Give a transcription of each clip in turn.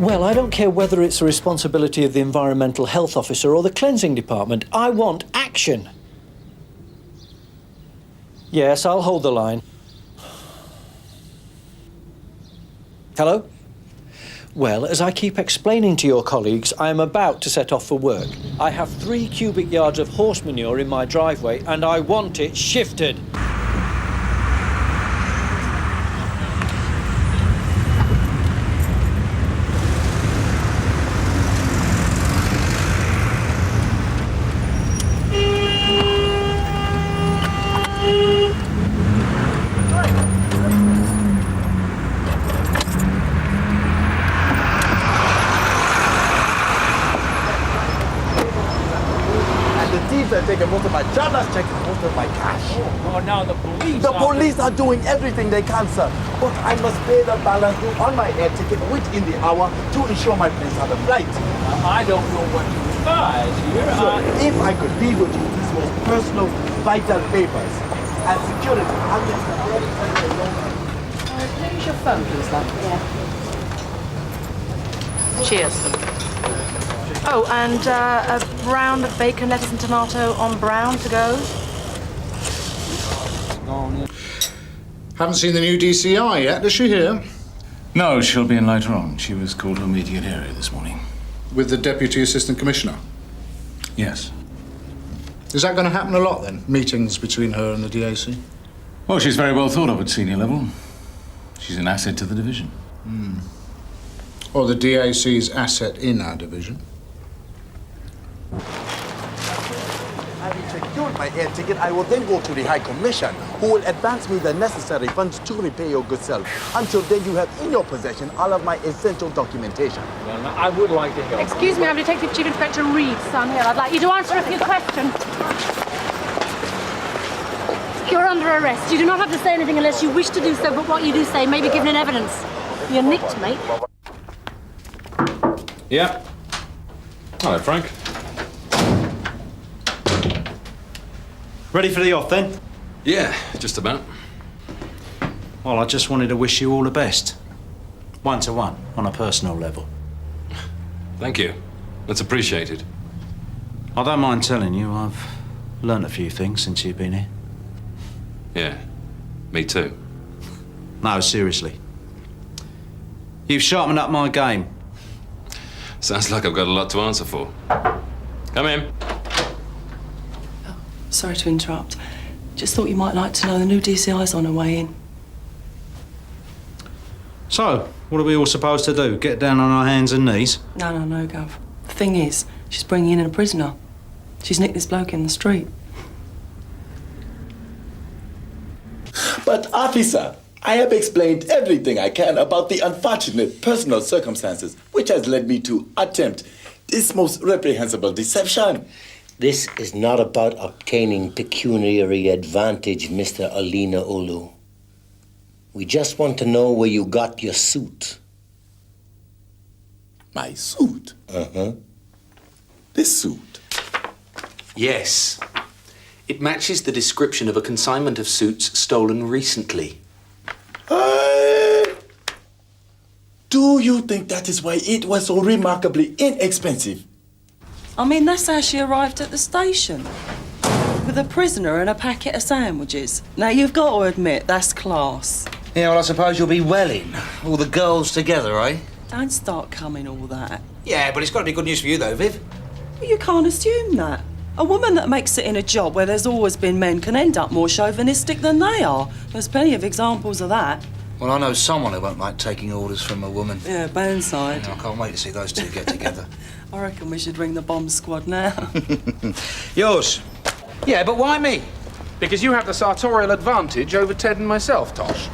Well, I don't care whether it's the responsibility of the environmental health officer or the cleansing department. I want action. Yes, I'll hold the line. Hello? Well, as I keep explaining to your colleagues, I am about to set off for work. I have 3 cubic yards of horse manure in my driveway, and I want it shifted. Taking most of my driver's check and most of my cash. Oh, now the police. The police are doing everything they can, sir. But I must pay the balance due on my air ticket within the hour to ensure my planes have a flight. I don't know what you advise here. Sir, if I could leave with you these most personal, vital papers and security, I would already send you a loan. Can use your phone, please, love? Yeah. Cheers. Oh, and a brown of bacon, lettuce and tomato on brown to go. Haven't seen the new DCI yet. Is she here? No, she'll be in later on. She was called to a meeting area this morning. With the Deputy Assistant Commissioner? Yes. Is that going to happen a lot, then? Meetings between her and the DAC? Well, she's very well thought of at senior level. She's an asset to the division. Or the DAC's asset in our division? Having secured my air ticket, I will then go to the High Commission, who will advance me the necessary funds to repay your good self. Until then, you have in your possession all of my essential documentation. Well, I would like to help. Excuse me, I'm Detective Chief Inspector Reid, son here. I'd like you to answer a few questions. You're under arrest. You do not have to say anything unless you wish to do so, but what you do say may be given in evidence. You're nicked, mate. Yeah. Hello, Frank. Ready for the off, then? Yeah, just about. Well, I just wanted to wish you all the best. 1-to-1, on a personal level. Thank you. That's appreciated. I don't mind telling you, I've learnt a few things since you've been here. Yeah, me too. No, seriously. You've sharpened up my game. Sounds like I've got a lot to answer for. Come in. Sorry to interrupt. Just thought you might like to know the new DCI's on her way in. So, what are we all supposed to do? Get down on our hands and knees? No, Gov. The thing is, she's bringing in a prisoner. She's nicked this bloke in the street. But, officer, I have explained everything I can about the unfortunate personal circumstances which has led me to attempt this most reprehensible deception. This is not about obtaining pecuniary advantage, Mr. Alina Ulu. We just want to know where you got your suit. My suit? Uh-huh. This suit? Yes. It matches the description of a consignment of suits stolen recently. Do you think that is why it was so remarkably inexpensive? I mean, that's how she arrived at the station. With a prisoner and a packet of sandwiches. Now, you've got to admit, that's class. Yeah, well, I suppose you'll be welling. All the girls together, eh? Don't start coming all that. Yeah, but it's got to be good news for you, though, Viv. Well, you can't assume that. A woman that makes it in a job where there's always been men can end up more chauvinistic than they are. There's plenty of examples of that. Well, I know someone who won't like taking orders from a woman. Yeah, Burnside. I can't wait to see those two get together. I reckon we should ring the bomb squad now. Yours? Yeah, but why me? Because you have the sartorial advantage over Ted and myself, Tosh.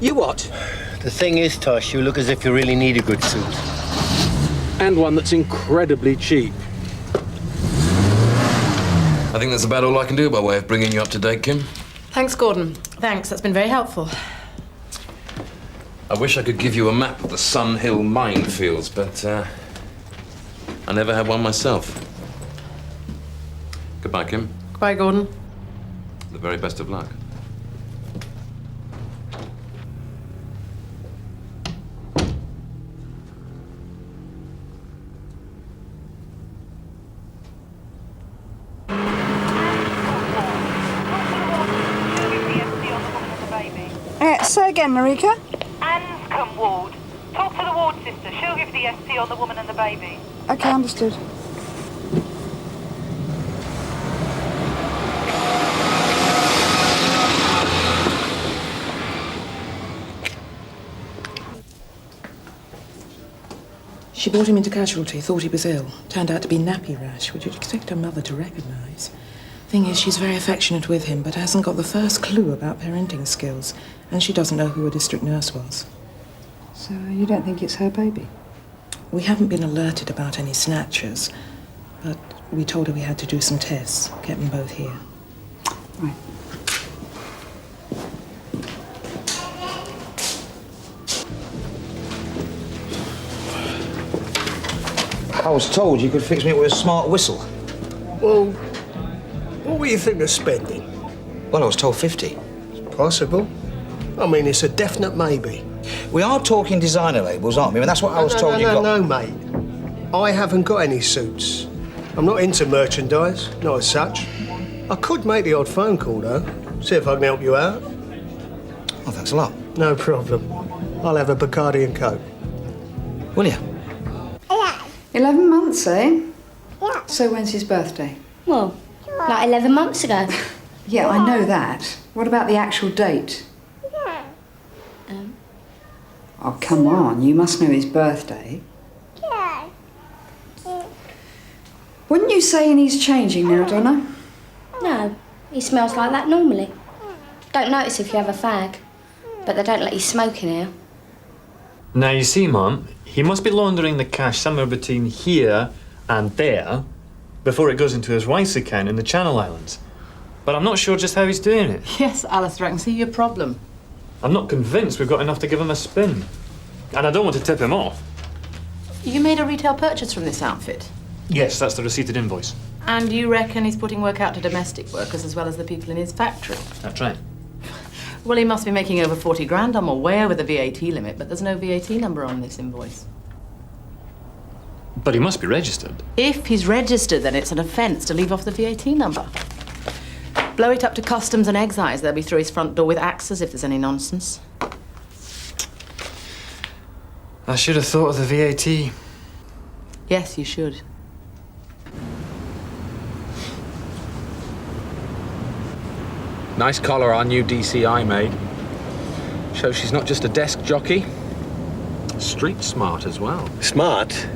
You what? The thing is, Tosh, you look as if you really need a good suit. And one that's incredibly cheap. I think that's about all I can do by way of bringing you up to date, Kim. Thanks, Gordon. Thanks, that's been very helpful. I wish I could give you a map of the Sun Hill minefields, but I never had one myself. Goodbye, Kim. Goodbye, Gordon. The very best of luck. Say again, Marika. Anscombe ward. Talk to the ward sister. She'll give the ST on the woman and the baby. Okay, understood. She brought him into casualty, thought he was ill. Turned out to be nappy rash, which you'd expect her mother to recognise. Thing is, she's very affectionate with him, but hasn't got the first clue about parenting skills. And she doesn't know who a district nurse was. So you don't think it's her baby? We haven't been alerted about any snatchers, but we told her we had to do some tests. Kept them both here. Right. I was told you could fix me with a smart whistle. Well, what were you thinking of spending? Well, I was told 50. Possible. I mean, it's a definite maybe. We are talking designer labels, aren't we? I mean, that's what I was told you got. No, mate. I haven't got any suits. I'm not into merchandise, not as such. I could make the odd phone call, though. See if I can help you out. Oh, thanks a lot. No problem. I'll have a Bacardi and Coke. Will you? 11 months, eh? Yeah. So when's his birthday? Well, like 11 months ago. Yeah, I know that. What about the actual date? Oh, come on. You must know his birthday. Wouldn't you say he's changing now, Donna? No, he smells like that normally. Don't notice if you have a fag, but they don't let you smoke in here. Now, you see, Mum, he must be laundering the cash somewhere between here and there before it goes into his wife's account in the Channel Islands. But I'm not sure just how he's doing it. Yes, Alistair, I can see your problem. I'm not convinced we've got enough to give him a spin. And I don't want to tip him off. You made a retail purchase from this outfit? Yes, that's the receipted invoice. And you reckon he's putting work out to domestic workers as well as the people in his factory? That's right. Well, he must be making over 40 grand. I'm aware with the VAT limit, but there's no VAT number on this invoice. But he must be registered. If he's registered, then it's an offence to leave off the VAT number. Blow it up to customs and excise. They'll be through his front door with axes if there's any nonsense. I should have thought of the VAT. Yes, you should. Nice collar our new DCI made. Shows she's not just a desk jockey, street smart as well. Smart?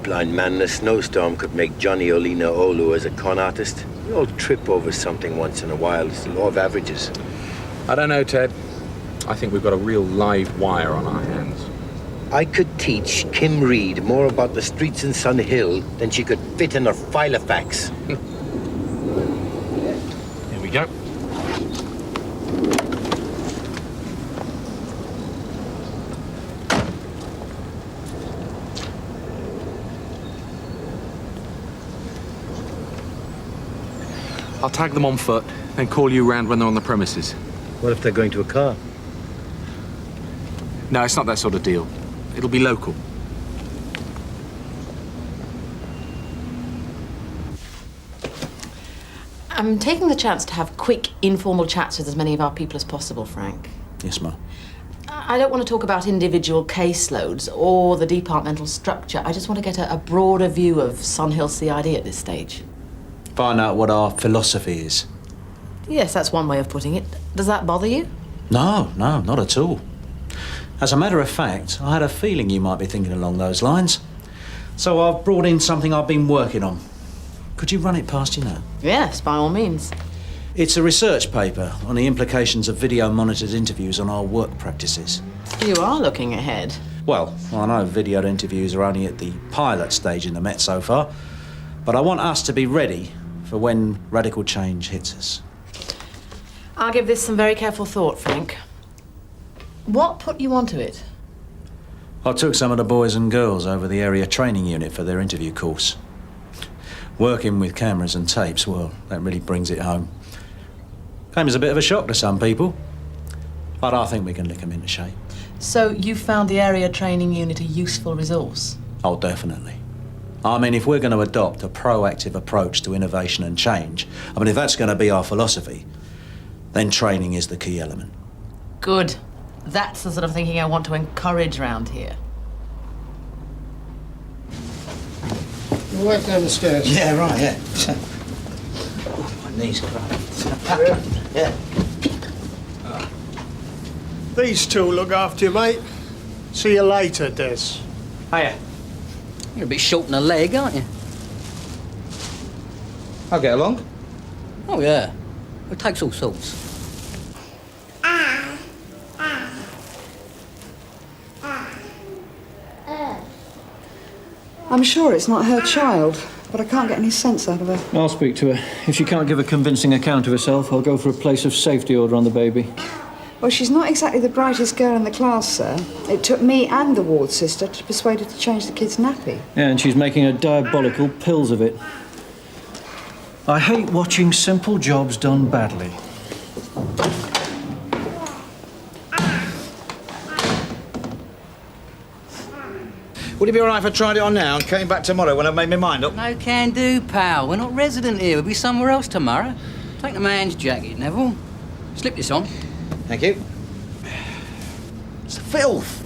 Blind man in a snowstorm could make Johnny Olina Olu as a con artist. We all trip over something once in a while. It's the law of averages. I don't know, Ted. I think we've got a real live wire on our hands. I could teach Kim Reid more about the streets in Sun Hill than she could fit in her filofax. Here we go. I'll tag them on foot, then call you round when they're on the premises. What if they're going to a car? No, it's not that sort of deal. It'll be local. I'm taking the chance to have quick, informal chats with as many of our people as possible, Frank. Yes, ma'am. I don't want to talk about individual caseloads or the departmental structure. I just want to get a broader view of Sun Hill CID at this stage. Find out what our philosophy is. Yes, that's one way of putting it. Does that bother you? No, not at all. As a matter of fact, I had a feeling you might be thinking along those lines. So I've brought in something I've been working on. Could you run it past you now? Yes, by all means. It's a research paper on the implications of video-monitored interviews on our work practices. You are looking ahead. Well, I know videoed interviews are only at the pilot stage in the Met so far, but I want us to be ready for when radical change hits us. I'll give this some very careful thought, Frank. What put you onto it? I took some of the boys and girls over the area training unit for their interview course. Working with cameras and tapes, well, that really brings it home. Came as a bit of a shock to some people, but I think we can lick them into shape. So you found the area training unit a useful resource? Oh, definitely. I mean, if we're going to adopt a proactive approach to innovation and change, I mean, if that's going to be our philosophy, then training is the key element. Good. That's the sort of thinking I want to encourage round here. Right down the stairs. Yeah, right, yeah. Oh, my knees cramp. Yeah. These two will look after you, mate. See you later, Des. Hiya. You're a bit short in the leg, aren't you? I'll get along. Oh, yeah. It takes all sorts. I'm sure it's not her child, but I can't get any sense out of her. I'll speak to her. If she can't give a convincing account of herself, I'll go for a place of safety order on the baby. Well, she's not exactly the brightest girl in the class, sir. It took me and the ward sister to persuade her to change the kid's nappy. Yeah, and she's making a diabolical pills of it. I hate watching simple jobs done badly. Would it be all right if I tried it on now and came back tomorrow when I've made my mind up? No can do, pal. We're not resident here. We'll be somewhere else tomorrow. Take the man's jacket, Neville. Slip this on. Thank you. It's filth.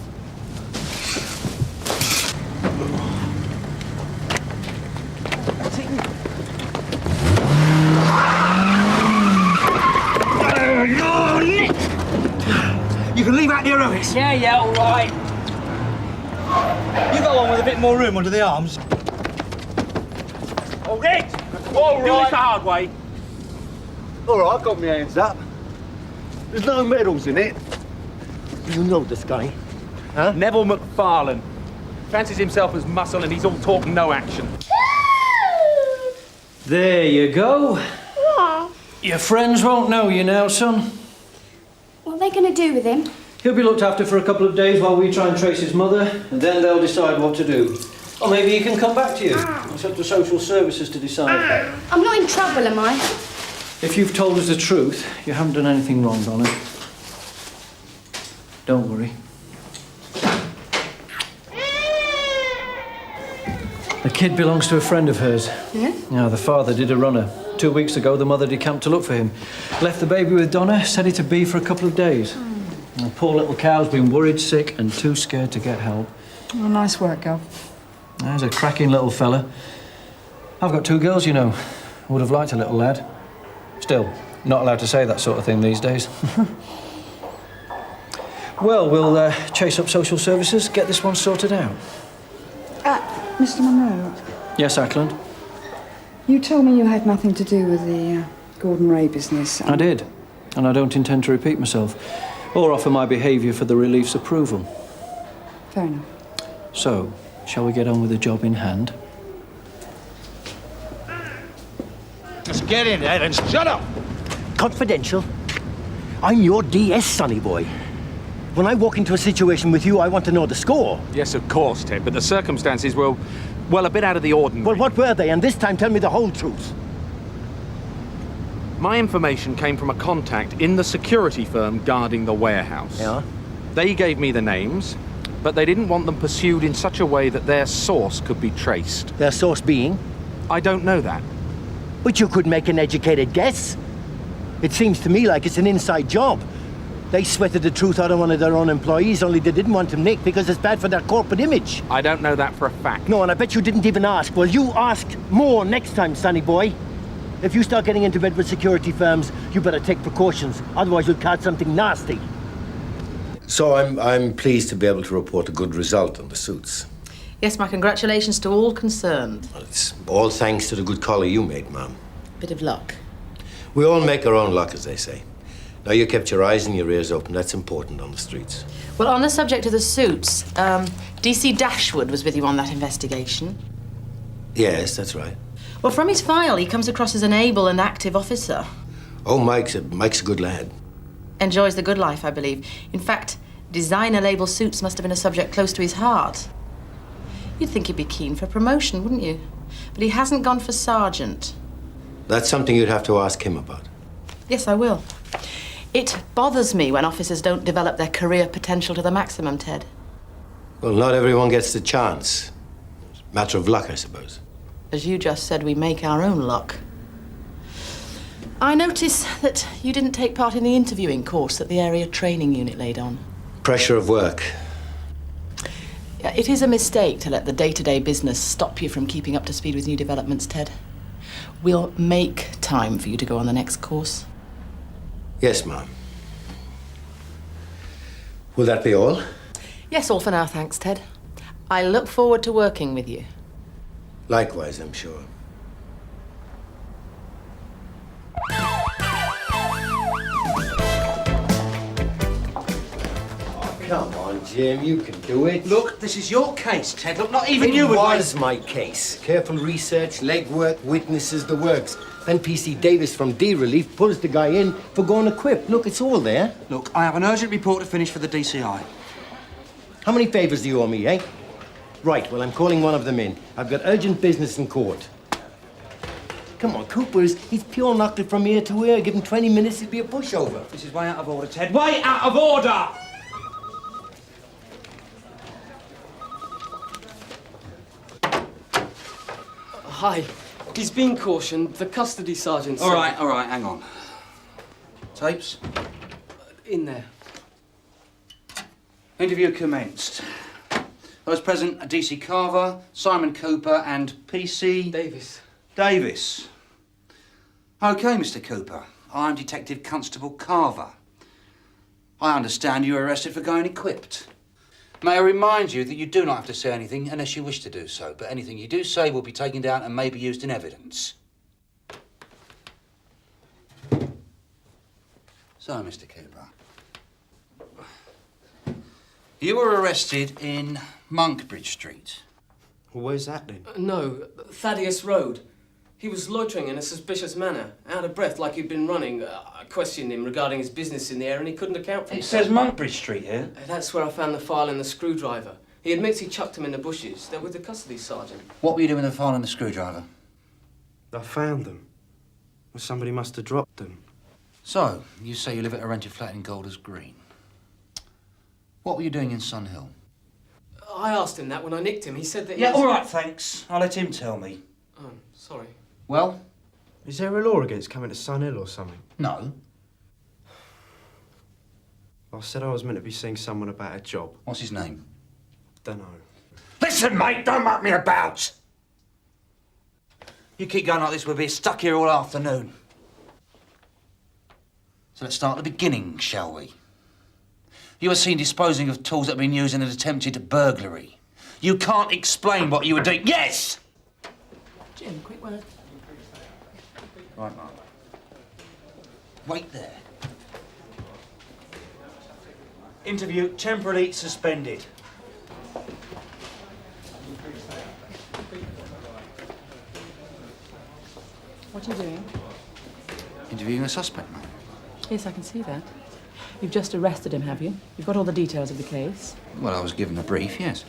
You can leave out the heroics. Yeah, all right. You got one with a bit more room under the arms. Oh, Reid! All right. Do this the hard way. All right, I've got my hands up. There's no medals in it. You know this guy, huh? Neville McFarlane. Fancies himself as muscle and he's all talk, no action. There you go. Your friends won't know you now, son. What are they going to do with him? He'll be looked after for a couple of days while we try and trace his mother, and then they'll decide what to do. Or maybe he can come back to you. It's up to social services to decide. I'm not in trouble, am I? If you've told us the truth, you haven't done anything wrong, Donna. Don't worry. The kid belongs to a friend of hers. Yeah? Now, the father did a runner. 2 weeks ago, the mother decamped to look for him. Left the baby with Donna, set it to be for a couple of days. The poor little cow's been worried, sick, and too scared to get help. Oh, nice work, girl. There's a cracking little fella. I've got 2 girls, you know. Would have liked a little lad. Still, not allowed to say that sort of thing these days. Well, we'll chase up social services, get this one sorted out. Mr. Monroe, Yes, Ackland? you told me you had nothing to do with the Gordon Ray business. I did, and I don't intend to repeat myself or offer my behaviour for the relief's approval. Fair enough. So, shall we get on with the job in hand? Let's get in there and shut up! Confidential. I'm your DS, sonny boy. When I walk into a situation with you, I want to know the score. Yes, of course, Ted, but the circumstances were, well, a bit out of the ordinary. Well, what were they? And this time, tell me the whole truth. My information came from a contact in the security firm guarding the warehouse. Yeah? They gave me the names, but they didn't want them pursued in such a way that their source could be traced. Their source being? I don't know that. But you could make an educated guess. It seems to me like it's an inside job. They sweated the truth out of one of their own employees, only they didn't want him nicked because it's bad for their corporate image. I don't know that for a fact. No, and I bet you didn't even ask. Well, you ask more next time, sonny boy. If you start getting into bed with security firms, you better take precautions. Otherwise, you'll catch something nasty. So I'm pleased to be able to report a good result on the suits. Yes, my congratulations to all concerned. Well, it's all thanks to the good collar you made, Ma'am. Bit of luck. We all make our own luck, as they say. Now, you kept your eyes and your ears open. That's important on the streets. Well, on the subject of the suits, D.C. Dashwood was with you on that investigation. Yes, that's right. Well, from his file, he comes across as an able and active officer. Oh, Mike's a good lad. Enjoys the good life, I believe. In fact, designer label suits must have been a subject close to his heart. You'd think he'd be keen for promotion, wouldn't you? But he hasn't gone for sergeant. That's something you'd have to ask him about. Yes, I will. It bothers me when officers don't develop their career potential to the maximum, Ted. Well, not everyone gets the chance. It's a matter of luck, I suppose. As you just said, we make our own luck. I notice that you didn't take part in the interviewing course that the area training unit laid on. Pressure of work. Yeah, it is a mistake to let the day-to-day business stop you from keeping up to speed with new developments, Ted. We'll make time for you to go on the next course. Yes, ma'am. Will that be all? Yes, all for now, thanks, Ted. I look forward to working with you. Likewise, I'm sure. Come on, Jim, you can do it. Look, this is your case, Ted. Look, not even It you would was my case. Careful research, legwork, witnesses, the works. Then PC Davis from D Relief pulls the guy in for going equipped. Look, it's all there. Look, I have an urgent report to finish for the DCI. How many favors do you owe me, eh? Right, well, I'm calling one of them in. I've got urgent business in court. Come on, he's pure knocked it from ear to ear. Give him 20 minutes, he'd be a pushover. This is way out of order, Ted. Way out of order! Hi. He's been cautioned. The custody sergeant said... All right, hang on. Tapes? In there. Interview commenced. Those present are D.C. Carver, Simon Cooper and P.C. Davis. OK, Mr. Cooper. I'm Detective Constable Carver. I understand you were arrested for going equipped. May I remind you that you do not have to say anything unless you wish to do so, but anything you do say will be taken down and may be used in evidence. So, Mr. Cooper, you were arrested in Monkbridge Street. Well, where's that then? No, Thaddeus Road. He was loitering in a suspicious manner, out of breath like he'd been running. I questioned him regarding his business in the area and he couldn't account for It says Monkbridge Street here. That's where I found the file and the screwdriver. He admits he chucked them in the bushes. They're with the custody sergeant. What were you doing with the file and the screwdriver? I found them. Well, somebody must have dropped them. So, you say you live at a rented flat in Golders Green. What were you doing in Sun Hill? I asked him that when I nicked him. He said that Yeah, all right, thanks. I'll let him tell me. Oh, sorry. Well? Is there a law against coming to Sun Hill or something? No. I said I was meant to be seeing someone about a job. What's his name? Dunno. Listen, mate, don't muck me about! You keep going like this, we'll be stuck here all afternoon. So let's start at the beginning, shall we? You were seen disposing of tools that have been used in an attempted burglary. You can't explain what you were doing. Yes! Jim, quick word. Right, Mark. Wait there. Interview temporarily suspended. What are you doing? Interviewing a suspect, mate. Yes, I can see that. You've just arrested him, have you? You've got all the details of the case. Well, I was given a brief, yes.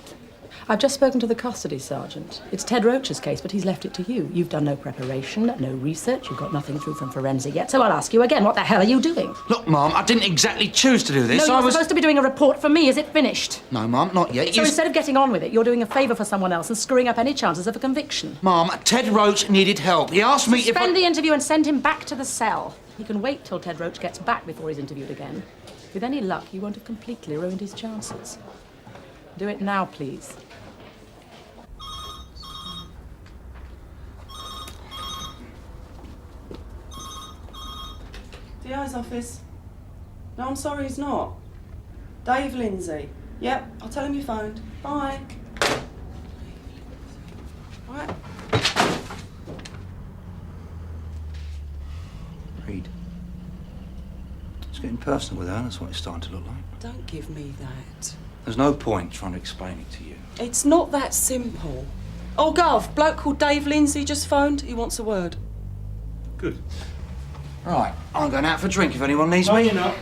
I've just spoken to the custody sergeant. It's Ted Roach's case, but he's left it to you. You've done no preparation, no research. You've got nothing through from forensic yet. So I'll ask you again, what the hell are you doing? Look, Mum, I didn't exactly choose to do this. No, you're supposed to be doing a report for me. Is it finished? No, Mum, not yet. So instead of getting on with it, you're doing a favour for someone else and screwing up any chances of a conviction. Mum, Ted Roach needed help. He asked me if Suspend the interview and send him back to the cell. He can wait till Ted Roach gets back before he's interviewed again. With any luck, you won't have completely ruined his chances. Do it now, please. DI's office. No, I'm sorry, he's not. Dave Lindsay. Yep, I'll tell him you phoned. Bye. Right. Reid. It's getting personal with her, that's what it's starting to look like. Don't give me that. There's no point trying to explain it to you. It's not that simple. Oh, Gov, bloke called Dave Lindsay just phoned. He wants a word. Good. Right, I'm going out for a drink if anyone needs me. You're not.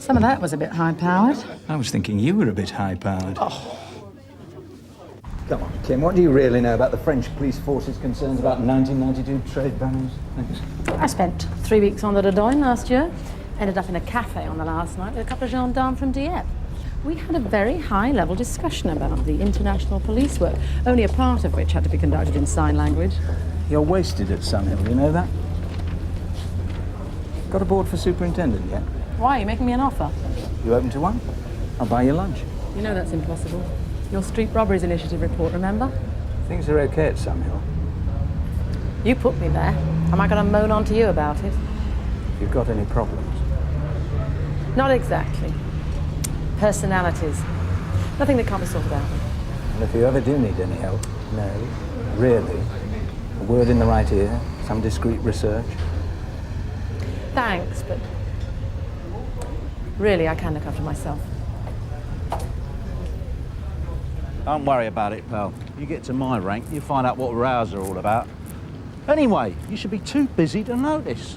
Some of that was a bit high-powered. I was thinking you were a bit high-powered. Oh. Come on, Kim, what do you really know about the French police force's concerns about 1992 trade banners? Thanks. I spent 3 weeks on the Dordogne last year. Ended up in a cafe on the last night with a couple of gendarmes from Dieppe. We had a very high-level discussion about the international police work, only a part of which had to be conducted in sign language. You're wasted at Sunhill, you know that? Got a board for superintendent yet? Why? Are you making me an offer? You open to one? I'll buy you lunch. You know that's impossible. Your street robberies initiative report, remember? Things are okay at Sunhill. You put me there. Am I going to moan on to you about it? If you've got any problems. Not exactly. Personalities. Nothing that can't be sorted out. And if you ever do need any help, no, really, a word in the right ear, some discreet research. Thanks, but really, I can look after myself. Don't worry about it, pal. You get to my rank, you find out what Rouse are all about. Anyway, you should be too busy to notice.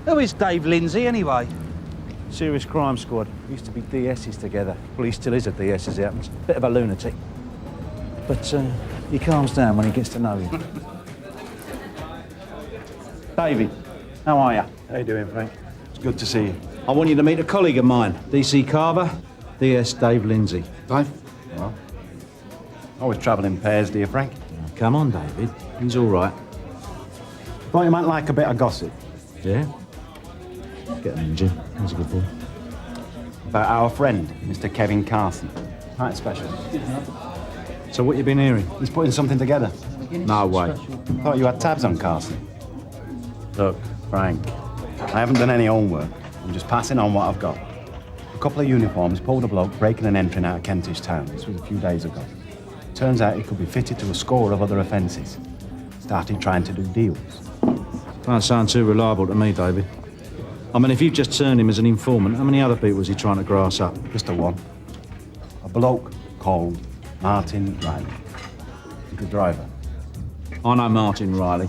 Who is Dave Lindsay, anyway? Serious Crime Squad. Used to be DSs together. Well, he still is a DS, as it happens. Bit of a lunatic. But he calms down when he gets to know you. David, how are you? How you doing, Frank? It's good to see you. I want you to meet a colleague of mine, D.C. Carver, DS Dave Lindsay. Dave? Well, always travel in pairs, do you, Frank? Come on, David. He's all right. Thought you might like a bit of gossip. Yeah? Get him in, Jim. He's a good boy. About our friend, Mr. Kevin Carson. Quite special. So what you been hearing? He's putting something together. No way. Thought you had tabs on Carson. Look, Frank, I haven't done any homework. I'm just passing on what I've got. A couple of uniforms pulled a bloke breaking and entering out of Kentish Town. This was a few days ago. Turns out he could be fitted to a score of other offences. Started trying to do deals. Can't sound too reliable to me, David. I mean, if you've just turned him as an informant, how many other people was he trying to grass up? Just the one. A bloke called Martin Riley. He's the driver. I know Martin Riley.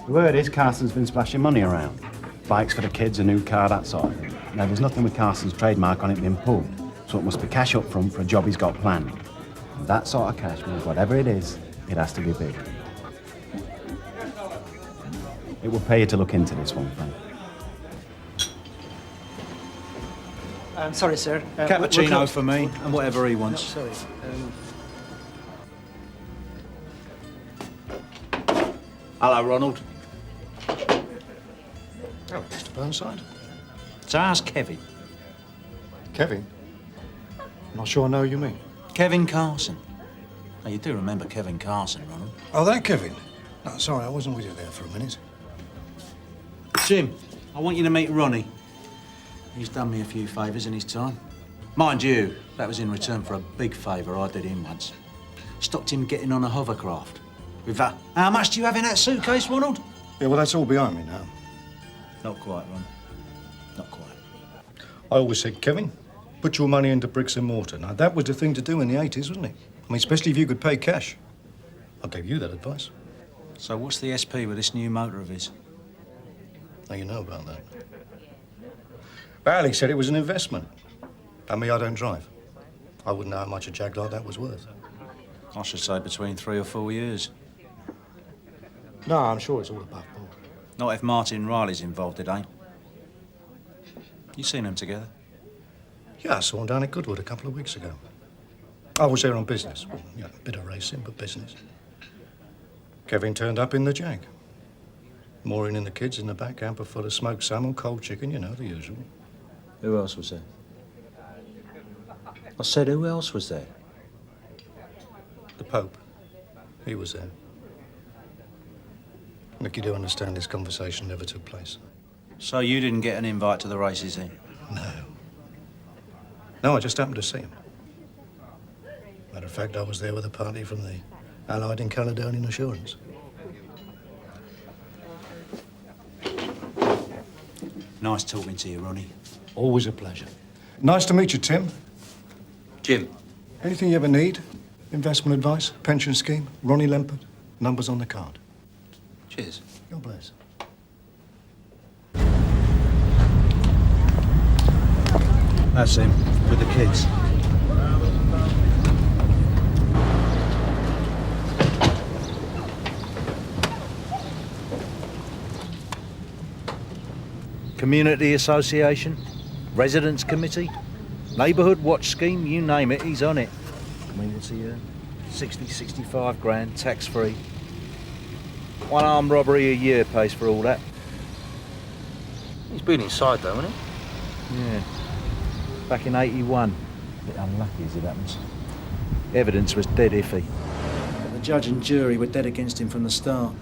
The word is Carson's been splashing money around. Bikes for the kids, a new car, that sort of thing. Now, there's nothing with Carson's trademark on it being pulled, so it must be cash up front for a job he's got planned. And that sort of cash means whatever it is, it has to be big. It will pay you to look into this one, Frank. I'm sorry, sir. Cappuccino for me, and whatever he wants. No, sorry. Hello, Ronald. Oh, Mr. Burnside. So how's Kevin? Kevin? Not sure I know who you mean. Kevin Carson. Now, you do remember Kevin Carson, Ronald? Oh, that Kevin? No, sorry, I wasn't with you there for a minute. Jim, I want you to meet Ronnie. He's done me a few favours in his time. Mind you, that was in return for a big favour I did him once. Stopped him getting on a hovercraft. With that, how much do you have in that suitcase, Ronald? Yeah, well, that's all behind me now. Not quite, Ron. Not quite. I always said, Kevin, put your money into bricks and mortar. Now, that was the thing to do in the 80s, wasn't it? I mean, especially if you could pay cash. I gave you that advice. So what's the SP with this new motor of his? Now you know about that. Barley said it was an investment. And me, I don't drive. I wouldn't know how much a jag like that was worth. I should say between 3 or 4 years. No, I'm sure it's all above board. Not if Martin Riley's involved, it ain't. You seen them together? Yeah, I saw him down at Goodwood a couple of weeks ago. I was there on business. Well, you know, a bit of racing, but business. Kevin turned up in the jag. Maureen and the kids in the back hamper full of smoked salmon, cold chicken, you know, the usual. Who else was there? I said, who else was there? The Pope. He was there. Look, you do understand this conversation never took place. So you didn't get an invite to the races then? No. No, I just happened to see him. Matter of fact, I was there with a party from the Allied and Caledonian Assurance. Nice talking to you, Ronnie. Always a pleasure. Nice to meet you, Tim. Jim. Anything you ever need? Investment advice, pension scheme, Ronnie Lempert, numbers on the card. Cheers. God bless. That's him, with the kids. Community Association? Residents Committee? Neighbourhood watch scheme, you name it, he's on it. I mean, what's he earn? 60, 65 grand, tax-free. One armed robbery a year pays for all that. He's been inside, though, hasn't he? Yeah. Back in 81. Bit unlucky as it happens. Evidence was dead iffy. But the judge and jury were dead against him from the start.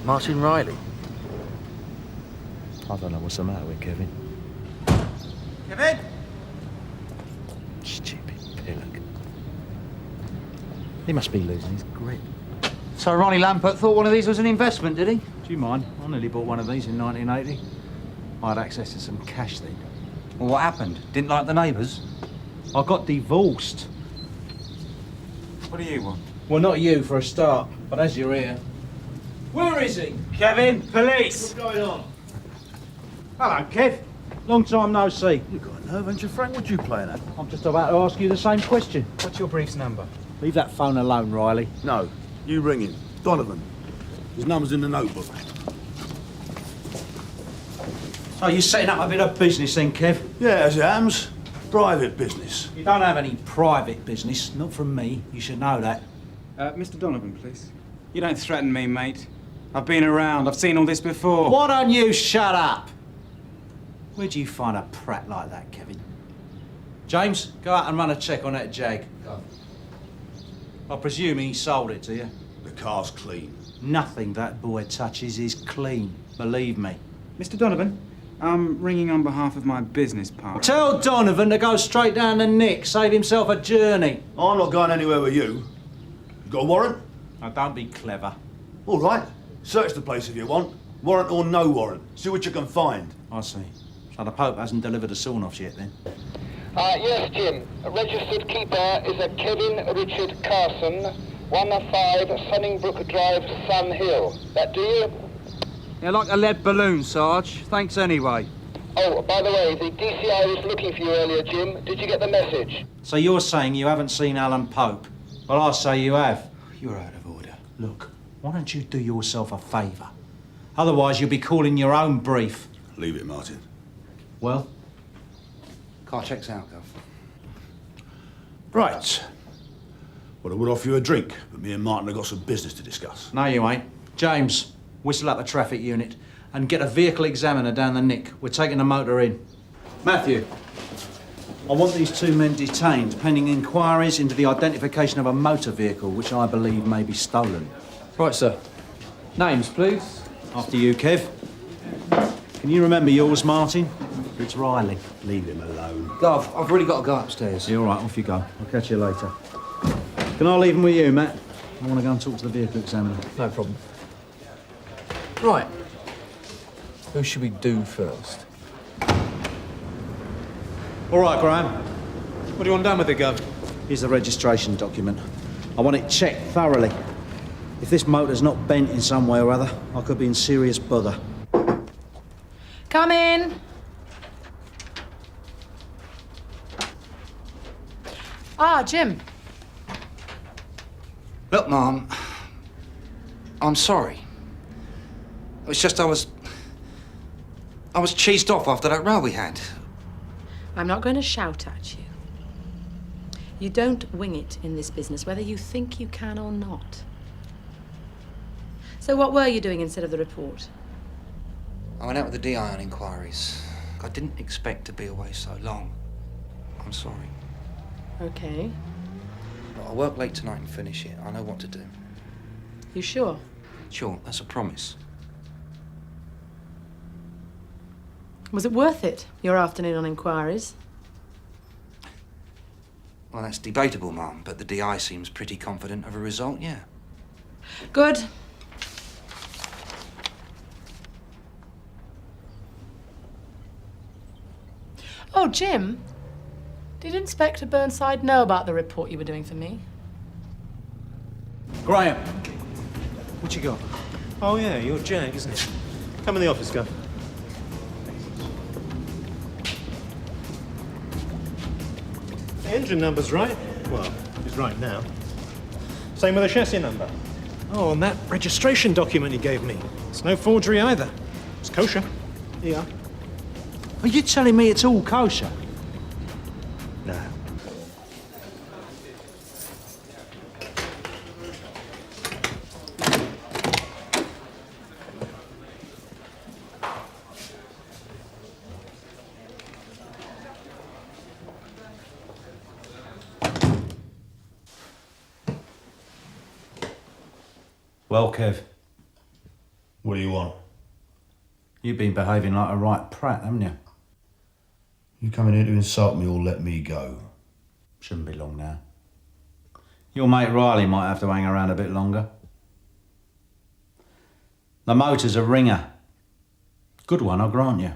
Martin Riley. I don't know what's the matter with Kevin. Kevin! Stupid pillock. He must be losing his grip. So Ronnie Lampert thought one of these was an investment, did he? Do you mind? I nearly bought one of these in 1980. I had access to some cash then. Well, what happened? Didn't like the neighbours? I got divorced. What do you want? Well, not you for a start, but as you're here. Where is he? Kevin, police! What's going on? Hello, Kev. Long time no see. You've got a nerve, haven't you, Frank? What you playing at? I'm just about to ask you the same question. What's your brief's number? Leave that phone alone, Riley. No, you ring him. Donovan. His number's in the notebook. So you're setting up a bit of business then, Kev? Yeah, as it happens. Private business. You don't have any private business. Not from me. You should know that. Mr. Donovan, please. You don't threaten me, mate. I've been around. I've seen all this before. Why don't you shut up? Where'd you find a prat like that, Kevin? James, go out and run a check on that Jag. Go. I presume he sold it to you? The car's clean. Nothing that boy touches is clean. Believe me. Mr. Donovan, I'm ringing on behalf of my business partner. Tell Donovan to go straight down the Nick, save himself a journey. I'm not going anywhere with you. You got a warrant? Now, don't be clever. All right. Search the place if you want. Warrant or no warrant. See what you can find. I see. So the Pope hasn't delivered the sawn-offs yet, then? Yes, Jim. Registered keeper is a Kevin Richard Carson, 105 Sunningbrook Drive, Sun Hill. That do you? Yeah, like a lead balloon, Sarge. Thanks anyway. Oh, by the way, the DCI was looking for you earlier, Jim. Did you get the message? So you're saying you haven't seen Alan Pope? Well, I say you have. You're out of order. Look, why don't you do yourself a favour? Otherwise, you'll be calling your own brief. Leave it, Martin. Well? Car checks out, Gov. Right. Well, I would offer you a drink, but me and Martin have got some business to discuss. No, you ain't. James, whistle up the traffic unit and get a vehicle examiner down the Nick. We're taking the motor in. Matthew, I want these two men detained pending inquiries into the identification of a motor vehicle which I believe may be stolen. Right, sir. Names, please. After you, Kev. Can you remember yours, Martin? It's Riley. Leave him alone. Gov, I've really got to go upstairs. You're all right, off you go. I'll catch you later. Can I leave him with you, Matt? I want to go and talk to the vehicle examiner. No problem. Right. Who should we do first? All right, Graham. What do you want done with it, Gov? Here's the registration document. I want it checked thoroughly. If this motor's not bent in some way or other, I could be in serious bother. Come in. Ah, Jim. Look, Mum, I'm sorry. It's just I was cheesed off after that row we had. I'm not going to shout at you. You don't wing it in this business, whether you think you can or not. So what were you doing instead of the report? I went out with the DI on inquiries. I didn't expect to be away so long. I'm sorry. Okay. I'll work late tonight and finish it. I know what to do. You sure? Sure, that's a promise. Was it worth it, your afternoon on inquiries? Well, that's debatable, Mum, but the DI seems pretty confident of a result, yeah. Good. Oh, Jim, did Inspector Burnside know about the report you were doing for me? Graham, what you got? Oh, yeah, you're Jag, isn't it? Come in the office, Gov. The engine number's right. Well, it's right now. Same with the chassis number. Oh, and that registration document you gave me. It's no forgery either. It's kosher. Here you are. Are you telling me it's all kosher? Well, Kev. What do you want? You've been behaving like a right prat, haven't you? You coming here to insult me or let me go? Shouldn't be long now. Your mate Riley might have to hang around a bit longer. The motor's a ringer. Good one, I'll grant you.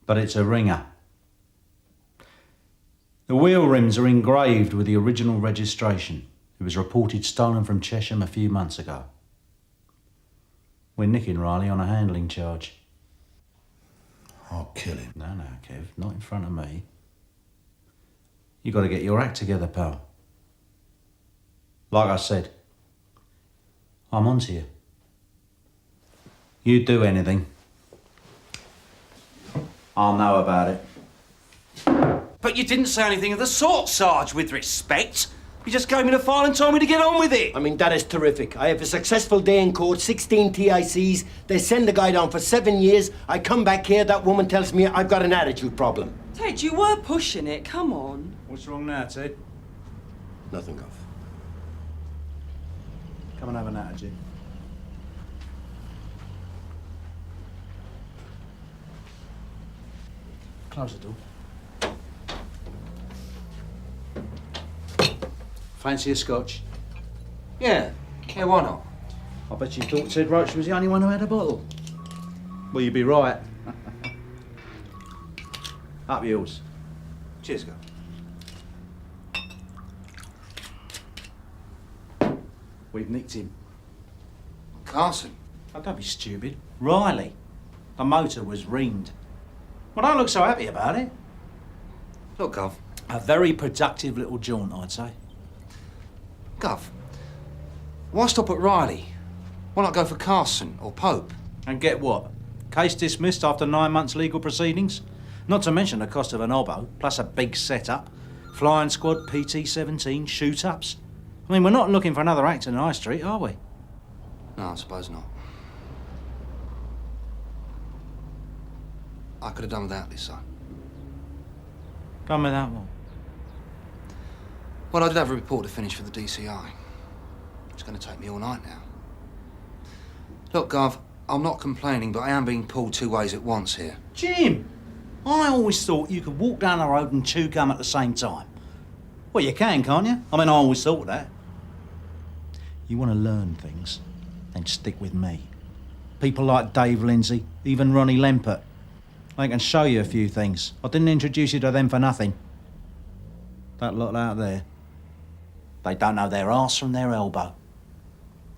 But it's a ringer. The wheel rims are engraved with the original registration. It was reported stolen from Chesham a few months ago. We're nicking Riley on a handling charge. I'll kill him. No, Kev, not in front of me. You got to get your act together, pal. Like I said, I'm onto you. You do anything, I'll know about it. But you didn't say anything of the sort, Sarge, with respect. You just gave me the file and told me to get on with it. I mean, that is terrific. I have a successful day in court, 16 TICs. They send the guy down for 7 years. I come back here, that woman tells me I've got an attitude problem. Ted, you were pushing it. Come on. What's wrong now, Ted? Nothing, Gov. Come and have an attitude. Close the door. Fancy a scotch? Yeah, why not? I bet you thought Ted Roach was the only one who had a bottle. Well, you'd be right. Up yours. Cheers, Gov. We've nicked him. Carson? Oh, don't be stupid. Riley. The motor was reamed. Well, don't look so happy about it. Look, Gov. A very productive little jaunt, I'd say. Gov, why stop at Riley? Why not go for Carson or Pope? And get what? Case dismissed after 9 months legal proceedings? Not to mention the cost of an obbo, plus a big setup. Flying squad, PT-17, shoot-ups. I mean, we're not looking for another actor in High Street, are we? No, I suppose not. I could have done without this, son. Done without what? Well, I did have a report to finish for the DCI. It's going to take me all night now. Look, Gov, I'm not complaining, but I am being pulled two ways at once here. Jim! I always thought you could walk down the road and chew gum at the same time. Well, you can, can't you? I mean, I always thought that. You want to learn things, then stick with me. People like Dave Lindsay, even Ronnie Lempert. They can show you a few things. I didn't introduce you to them for nothing. That lot out there, they don't know their arse from their elbow.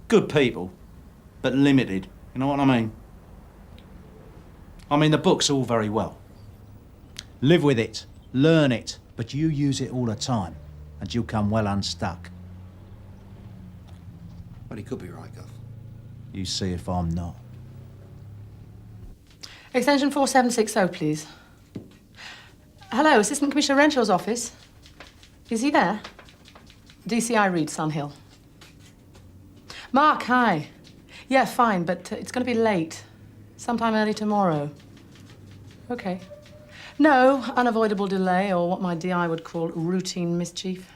Good people, but limited. You know what I mean? I mean, the book's all very well. Live with it, learn it, but you use it all the time, and you'll come well unstuck. Well, he could be right, Gov. You see if I'm not. Extension 4760, please. Hello, Assistant Commissioner Renshaw's office. Is he there? DCI Reid, Sun Hill. Mark, hi. Yeah, fine, but it's going to be late. Sometime early tomorrow. OK. No unavoidable delay or what my DI would call routine mischief.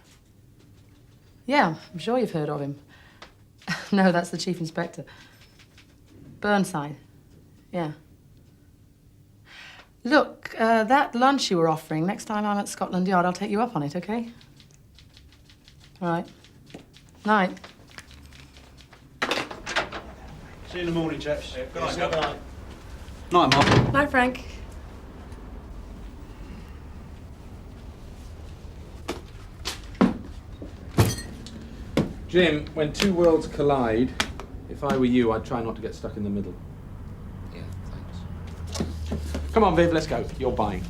Yeah, I'm sure you've heard of him. No, that's the Chief Inspector. Burnside. Yeah. Look, that lunch you were offering, next time I'm at Scotland Yard, I'll take you up on it, OK? All right. Night. See you in the morning, chaps. Good night, Gov. Night, Mark. Night, Frank. Jim, when two worlds collide, if I were you, I'd try not to get stuck in the middle. Yeah, thanks. Come on, Viv, let's go. You're buying.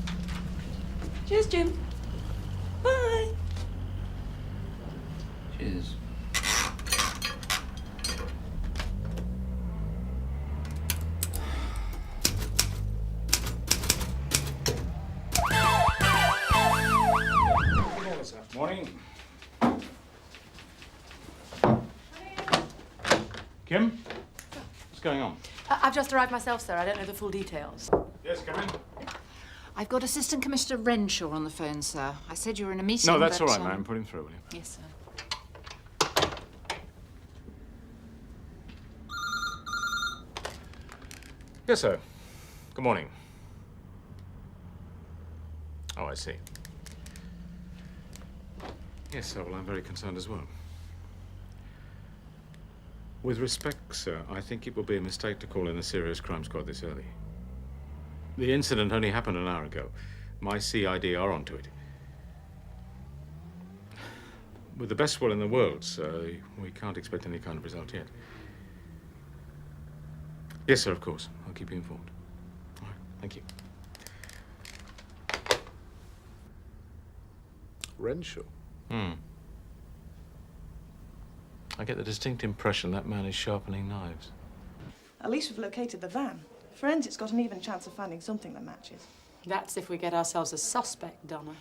Cheers, Jim. Bye. Cheers. Morning. Kim? What's going on? I've just arrived myself, sir. I don't know the full details. Yes, come in. I've got Assistant Commissioner Renshaw on the phone, sir. I said you were in a meeting. No, that's but, all right, ma'am. Put him through, will you? Yes, sir. Yes, sir. Good morning. Oh, I see. Yes, sir. Well, I'm very concerned as well. With respect, sir, I think it would be a mistake to call in a serious crime squad this early. The incident only happened an hour ago. My CID are onto it. With the best will in the world, sir, we can't expect any kind of result yet. Yes, sir, of course. I'll keep you informed. All right, thank you. Renshaw? I get the distinct impression that man is sharpening knives. At least we've located the van. Forensics got an even chance of finding something that matches. That's if we get ourselves a suspect, Donna.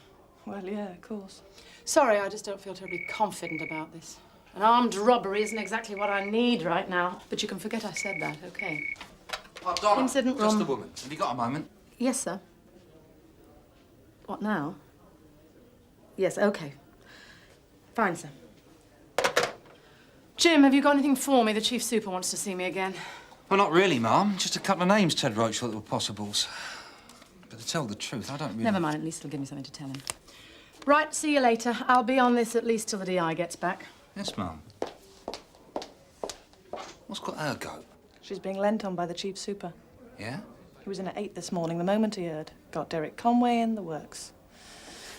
Well, yeah, of course. Sorry, I just don't feel terribly confident about this. An armed robbery isn't exactly what I need right now. But you can forget I said that, OK? Oh, Donna, Incident just room. a woman. Have you got a moment? Yes, sir. What now? Yes, OK. Fine, sir. Jim, have you got anything for me? The Chief Super wants to see me again. Well, not really, Ma'am. Just a couple of names Ted Roach thought that were possibles. But to tell the truth, I don't really... Never mind, at least it'll give me something to tell him. Right, see you later. I'll be on this at least till the DI gets back. Yes, Ma'am. What's got her goat? She's being lent on by the Chief Super. Yeah? He was in at 8 this morning, the moment he heard. Got Derek Conway in the works.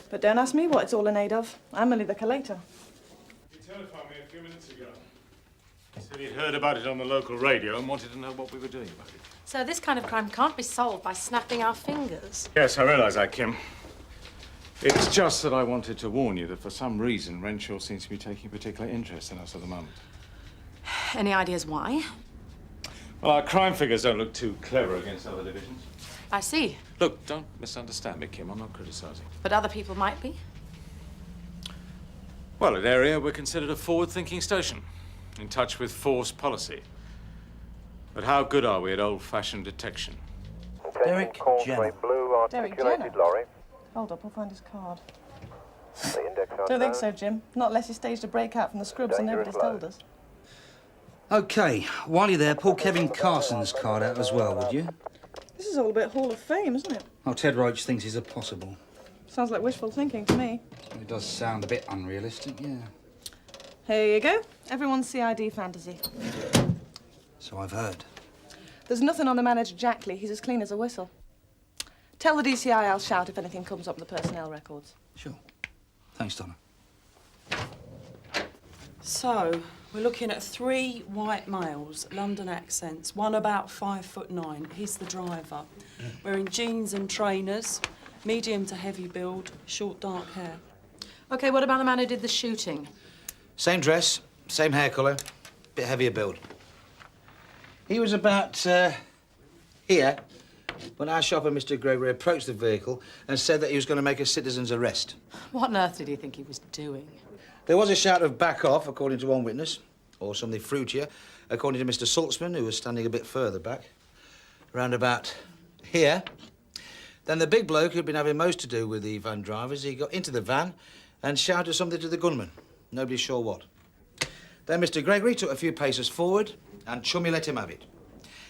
But don't ask me what it's all in aid of. I'm only the collator. He telephoned me a few minutes ago. He said he'd heard about it on the local radio and wanted to know what we were doing about it. So this kind of crime can't be solved by snapping our fingers. Yes, I realise that, Kim. It's just that I wanted to warn you that for some reason Renshaw seems to be taking particular interest in us at the moment. Any ideas why? Well, our crime figures don't look too clever against other divisions. I see. Look, don't misunderstand me, Kim. I'm not criticising. But other people might be. Well, at Area, we're considered a forward-thinking station, in touch with force policy. But how good are we at old-fashioned detection? Derek Jenner. Blue Derek articulated Jenner? lorry. Hold up, I'll find his card. The index Don't think so, Jim. Not unless he staged a breakout from the scrubs and Dangerous nobody's told us. OK, while you're there, pull Kevin Carson's card out as well, would you? This is all a bit Hall of Fame, isn't it? Oh, Ted Roach thinks he's a possible. Sounds like wishful thinking to me. It does sound a bit unrealistic, yeah. Here you go. Everyone's CID fantasy. So I've heard. There's nothing on the manager, Jack Lee. He's as clean as a whistle. Tell the DCI I'll shout if anything comes up in the personnel records. Sure. Thanks, Donna. So, we're looking at 3 white males, London accents, one about 5'9". He's the driver. Wearing jeans and trainers, medium to heavy build, short dark hair. OK, what about the man who did the shooting? Same dress, same hair colour, bit heavier build. He was about here when our shopper, Mr. Gregory, approached the vehicle and said that he was going to make a citizen's arrest. What on earth did he think he was doing? There was a shout of back off, according to one witness, or something fruitier, according to Mr. Saltzman, who was standing a bit further back, round about here. Then the big bloke who'd been having most to do with the van drivers, he got into the van and shouted something to the gunman. Nobody's sure what. Then Mr. Gregory took a few paces forward and Chummy let him have it.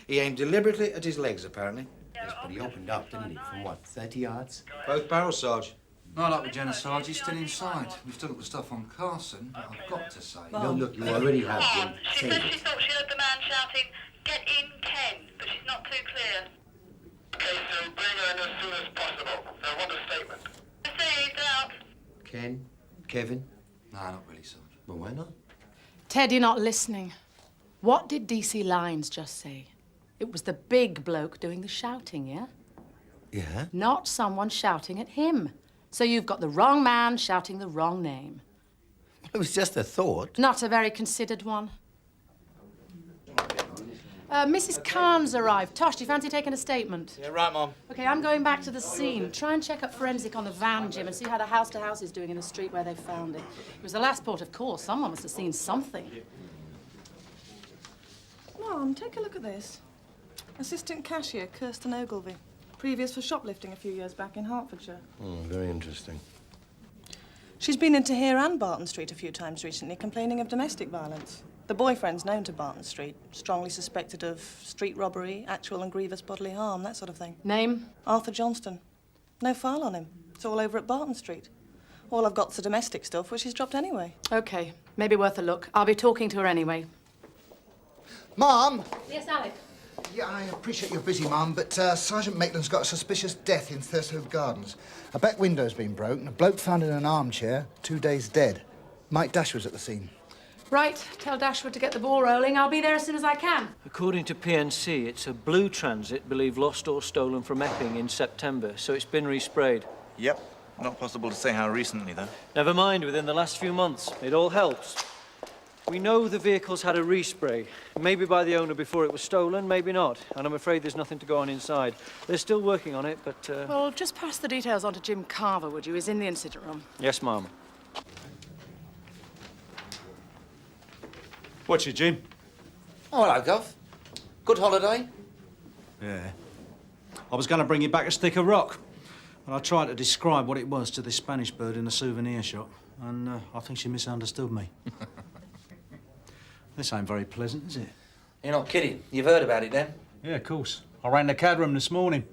He aimed deliberately at his legs, apparently. Yes, but he opened up, didn't he? From what, 30 yards? Both barrels, Sarge. No luck with Jenner, Sarge. He's still inside. We've still got the stuff on Carson, but I've got to say... No, look, you already have, Jim. She Save said she it. thought she heard the man shouting, "Get in, Ken," but she's not too clear. Okay, so bring her in as soon as possible. I want a statement. Received, out. Ken? Kevin? No, not really, Sarge. Well, why not? Ted, you're not listening. What did DC Lines just say? It was the big bloke doing the shouting, yeah? Yeah? Not someone shouting at him. So you've got the wrong man shouting the wrong name. It was just a thought. Not a very considered one. Mrs. Khan's arrived. Tosh, do you fancy taking a statement? Yeah, right, Mom. OK, I'm going back to the scene. Try and check up forensic on the van, Jim, and see how the house-to-house is doing in the street where they found it. It was the last port of call. Someone must have seen something. Mom, take a look at this. Assistant cashier, Kirsten Ogilvy. Previous for shoplifting a few years back in Hertfordshire. Very interesting. She's been into here and Barton Street a few times recently, complaining of domestic violence. The boyfriend's known to Barton Street, strongly suspected of street robbery, actual and grievous bodily harm, that sort of thing. Name? Arthur Johnston. No file on him. It's all over at Barton Street. All I've got's the domestic stuff, which he's dropped anyway. OK, maybe worth a look. I'll be talking to her anyway. Mum! Yes, Alec? Yeah, I appreciate you're busy, Mum, but Sergeant Maitland's got a suspicious death in Thurslove Gardens. A back window's been broken, a bloke found in an armchair, 2 days dead. Mike Dash was at the scene. Right, tell Dashwood to get the ball rolling. I'll be there as soon as I can. According to PNC, it's a blue transit believed lost or stolen from Epping in September, so it's been resprayed. Yep. Not possible to say how recently, though. Never mind, within the last few months. It all helps. We know the vehicle's had a respray. Maybe by the owner before it was stolen, maybe not. And I'm afraid there's nothing to go on inside. They're still working on it, but... Well, just pass the details on to Jim Carver, would you? He's in the incident room. Yes, ma'am. What's it, Jim? Oh, hello, Gov. Good holiday? Yeah. I was going to bring you back a stick of rock. And I tried to describe what it was to this Spanish bird in the souvenir shop. And I think she misunderstood me. This ain't very pleasant, is it? You're not kidding. You've heard about it, then? Yeah, of course. I rang the CAD room this morning.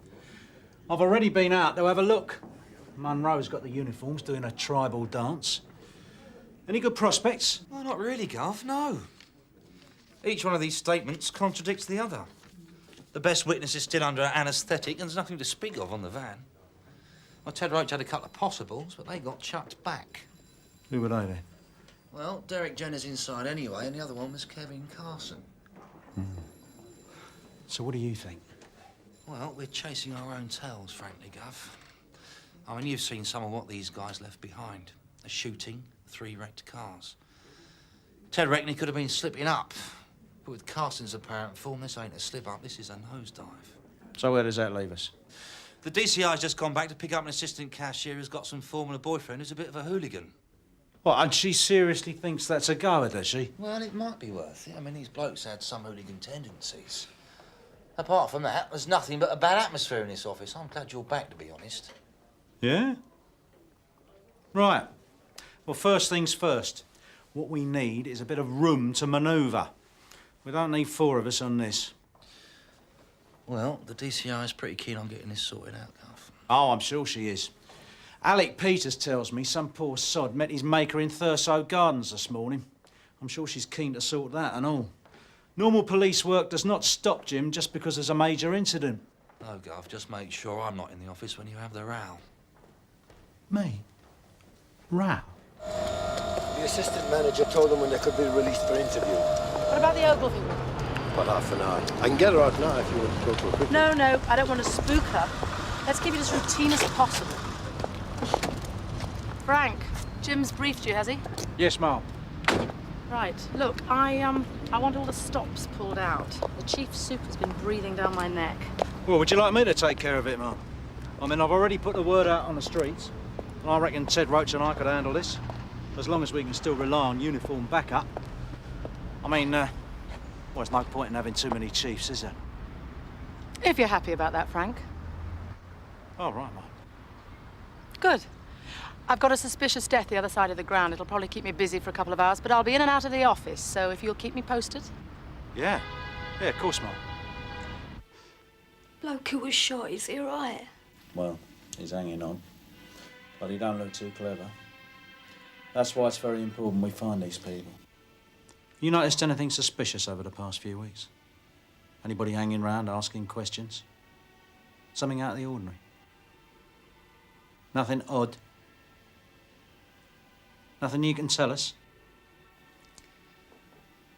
I've already been out to have a look. Monroe's got the uniforms doing a tribal dance. Any good prospects? Well, not really, Gov, no. Each one of these statements contradicts the other. The best witness is still under anaesthetic and there's nothing to speak of on the van. Well, Ted Roach had a couple of possibles, but they got chucked back. Who were they, then? Well, Derek Jenner's inside anyway, and the other one was Kevin Carson. So what do you think? Well, we're chasing our own tails, frankly, Gov. I mean, you've seen some of what these guys left behind. A shooting, 3 wrecked cars. Ted reckoned he could have been slipping up. But with Carson's apparent form, this ain't a slip-up, this is a nosedive. So where does that leave us? The DCI's just gone back to pick up an assistant cashier who's got some form and a boyfriend who's a bit of a hooligan. What, and she seriously thinks that's a goer, does she? Well, it might be worth it. I mean, these blokes had some hooligan tendencies. Apart from that, there's nothing but a bad atmosphere in this office. I'm glad you're back, to be honest. Yeah? Right. Well, first things first. What we need is a bit of room to manoeuvre. We don't need 4 of us on this. Well, the DCI is pretty keen on getting this sorted out, Gov. Oh, I'm sure she is. Alec Peters tells me some poor sod met his maker in Thurslove Gardens this morning. I'm sure she's keen to sort that and all. Normal police work does not stop, Jim, just because there's a major incident. No, Gov, just make sure I'm not in the office when you have the row. Me? Row? The assistant manager told them when they could be released for interview. What about the Ogilvy woman? About half an hour. I can get her out now if you want to go to her quickly. No, I don't want to spook her. Let's keep it as routine as possible. Frank, Jim's briefed you, has he? Yes, ma'am. Right. Look, I want all the stops pulled out. The chief soup has been breathing down my neck. Well, would you like me to take care of it, ma'am? I mean, I've already put the word out on the streets, and I reckon Ted Roach and I could handle this, as long as we can still rely on uniform backup. I mean, well, there's no point in having too many chiefs, is there? If you're happy about that, Frank. Oh, right, ma'am. Good. I've got a suspicious death the other side of the ground. It'll probably keep me busy for a couple of hours, but I'll be in and out of the office, so if you'll keep me posted. Yeah, of course, ma'am. Bloke who was shot, is he right? Well, he's hanging on. But he don't look too clever. That's why it's very important we find these people. You noticed anything suspicious over the past few weeks? Anybody hanging around asking questions? Something out of the ordinary? Nothing odd? Nothing you can tell us?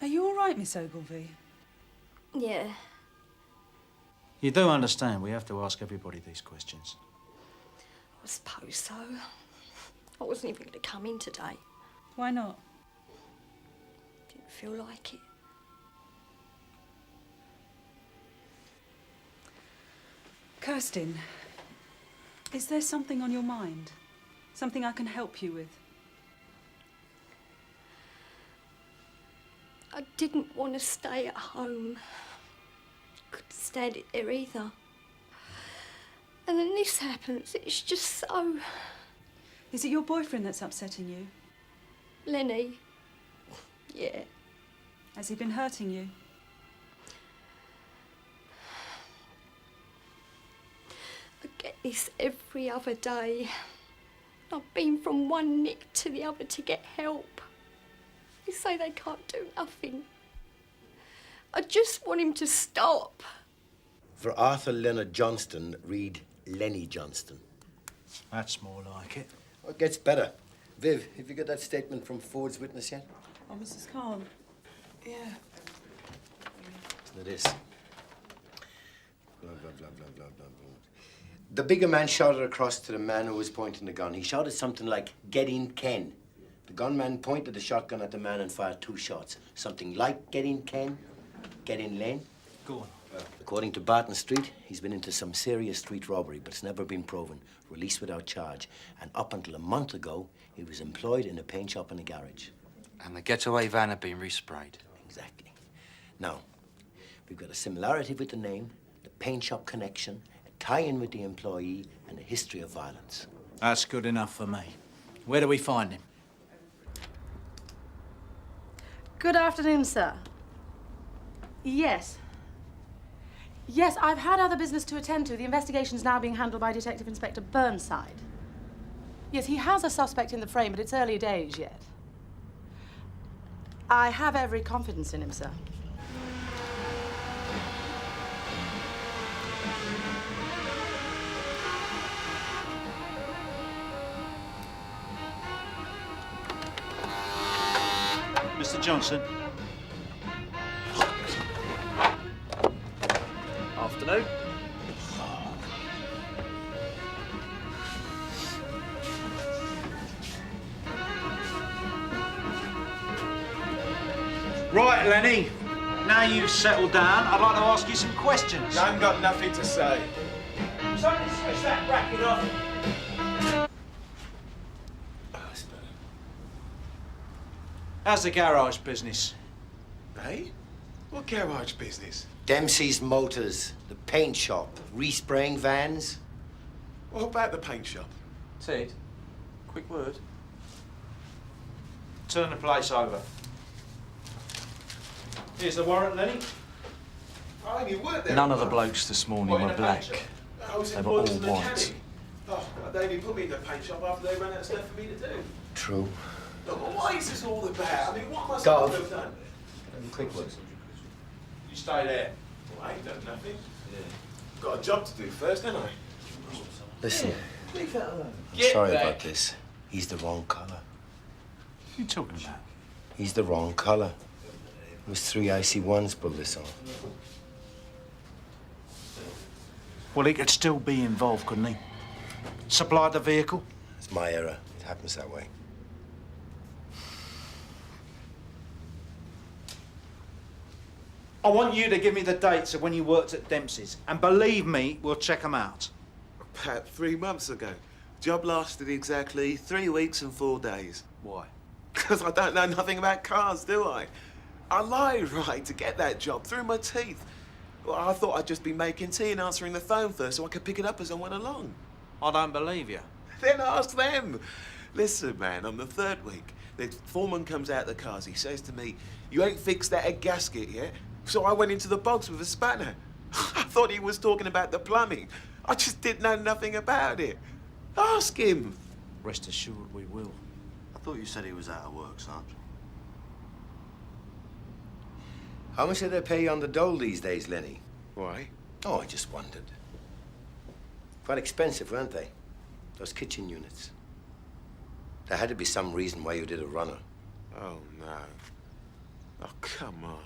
Are you all right, Miss Ogilvy? Yeah. You do understand we have to ask everybody these questions. I suppose so. I wasn't even going to come in today. Why not? Didn't feel like it. Kirsten, is there something on your mind? Something I can help you with? I didn't want to stay at home. Couldn't stand it there either. And then this happens. It's just so... Is it your boyfriend that's upsetting you? Lenny. Yeah. Has he been hurting you? I get this every other day. I've been from one nick to the other to get help. They say they can't do nothing. I just want him to stop. For Arthur Leonard Johnston, read Lenny Johnston. That's more like it. Oh, it gets better. Viv, have you got that statement from Ford's witness yet? Oh, Mrs. Colin. Yeah. It is. Blah, blah, blah, blah, blah, blah, blah. The bigger man shouted across to the man who was pointing the gun. He shouted something like, "Get in, Ken." The gunman pointed the shotgun at the man and fired 2 shots. Something like, "Get in, Ken." Get in, Len. Go on. According to Barton Street, he's been into some serious street robbery, but it's never been proven. Released without charge. And up until a month ago, he was employed in a paint shop and a garage. And the getaway van had been resprayed. Exactly. Now, we've got a similarity with the name, the paint shop connection, a tie-in with the employee, and a history of violence. That's good enough for me. Where do we find him? Good afternoon, sir. Yes. Yes, I've had other business to attend to. The investigation's now being handled by Detective Inspector Burnside. Yes, he has a suspect in the frame, but it's early days yet. I have every confidence in him, sir. Mr. Johnson. Afternoon. Right, Lenny. Now you've settled down, I'd like to ask you some questions. I haven't got nothing to say. Somebody switch that bracket off. How's the garage business? Hey? What garage business? Dempsey's Motors, the paint shop, respraying vans. What about the paint shop? Ted, quick word. Turn the place over. Here's the warrant, Lenny. I only worked there. None of the blokes this morning were black. I was They were all employed as a white. mechanic. Oh, they only put me in the paint shop after they ran out of stuff for me to do. True. Look, what is this all about? I mean, what am I Gov. supposed to have done? Quick words. You stay there. Well, I ain't done nothing. Got a job to do first, ain't I? Listen, Leave that alone. I'm sorry about this. He's the wrong colour. What are you talking about? He's the wrong colour. It was 3 IC1s pulled this off. Well, he could still be involved, couldn't he? Supplied the vehicle? It's my error. It happens that way. I want you to give me the dates of when you worked at Dempsey's. And believe me, we'll check them out. About 3 months ago. Job lasted exactly 3 weeks and 4 days. Why? Because I don't know nothing about cars, do I? I lied, right, to get that job through my teeth. Well, I thought I'd just be making tea and answering the phone first so I could pick it up as I went along. I don't believe you. Then ask them. Listen, man, on the 3rd week, the foreman comes out of the cars. He says to me, "You ain't fixed that egg gasket yet?" So I went into the box with a spanner. I thought he was talking about the plumbing. I just didn't know nothing about it. Ask him. Rest assured we will. I thought you said he was out of work, Sarge. How much do they pay you on the dole these days, Lenny? Why? Oh, I just wondered. Quite expensive, weren't they? Those kitchen units. There had to be some reason why you did a runner. Oh, no. Oh, come on.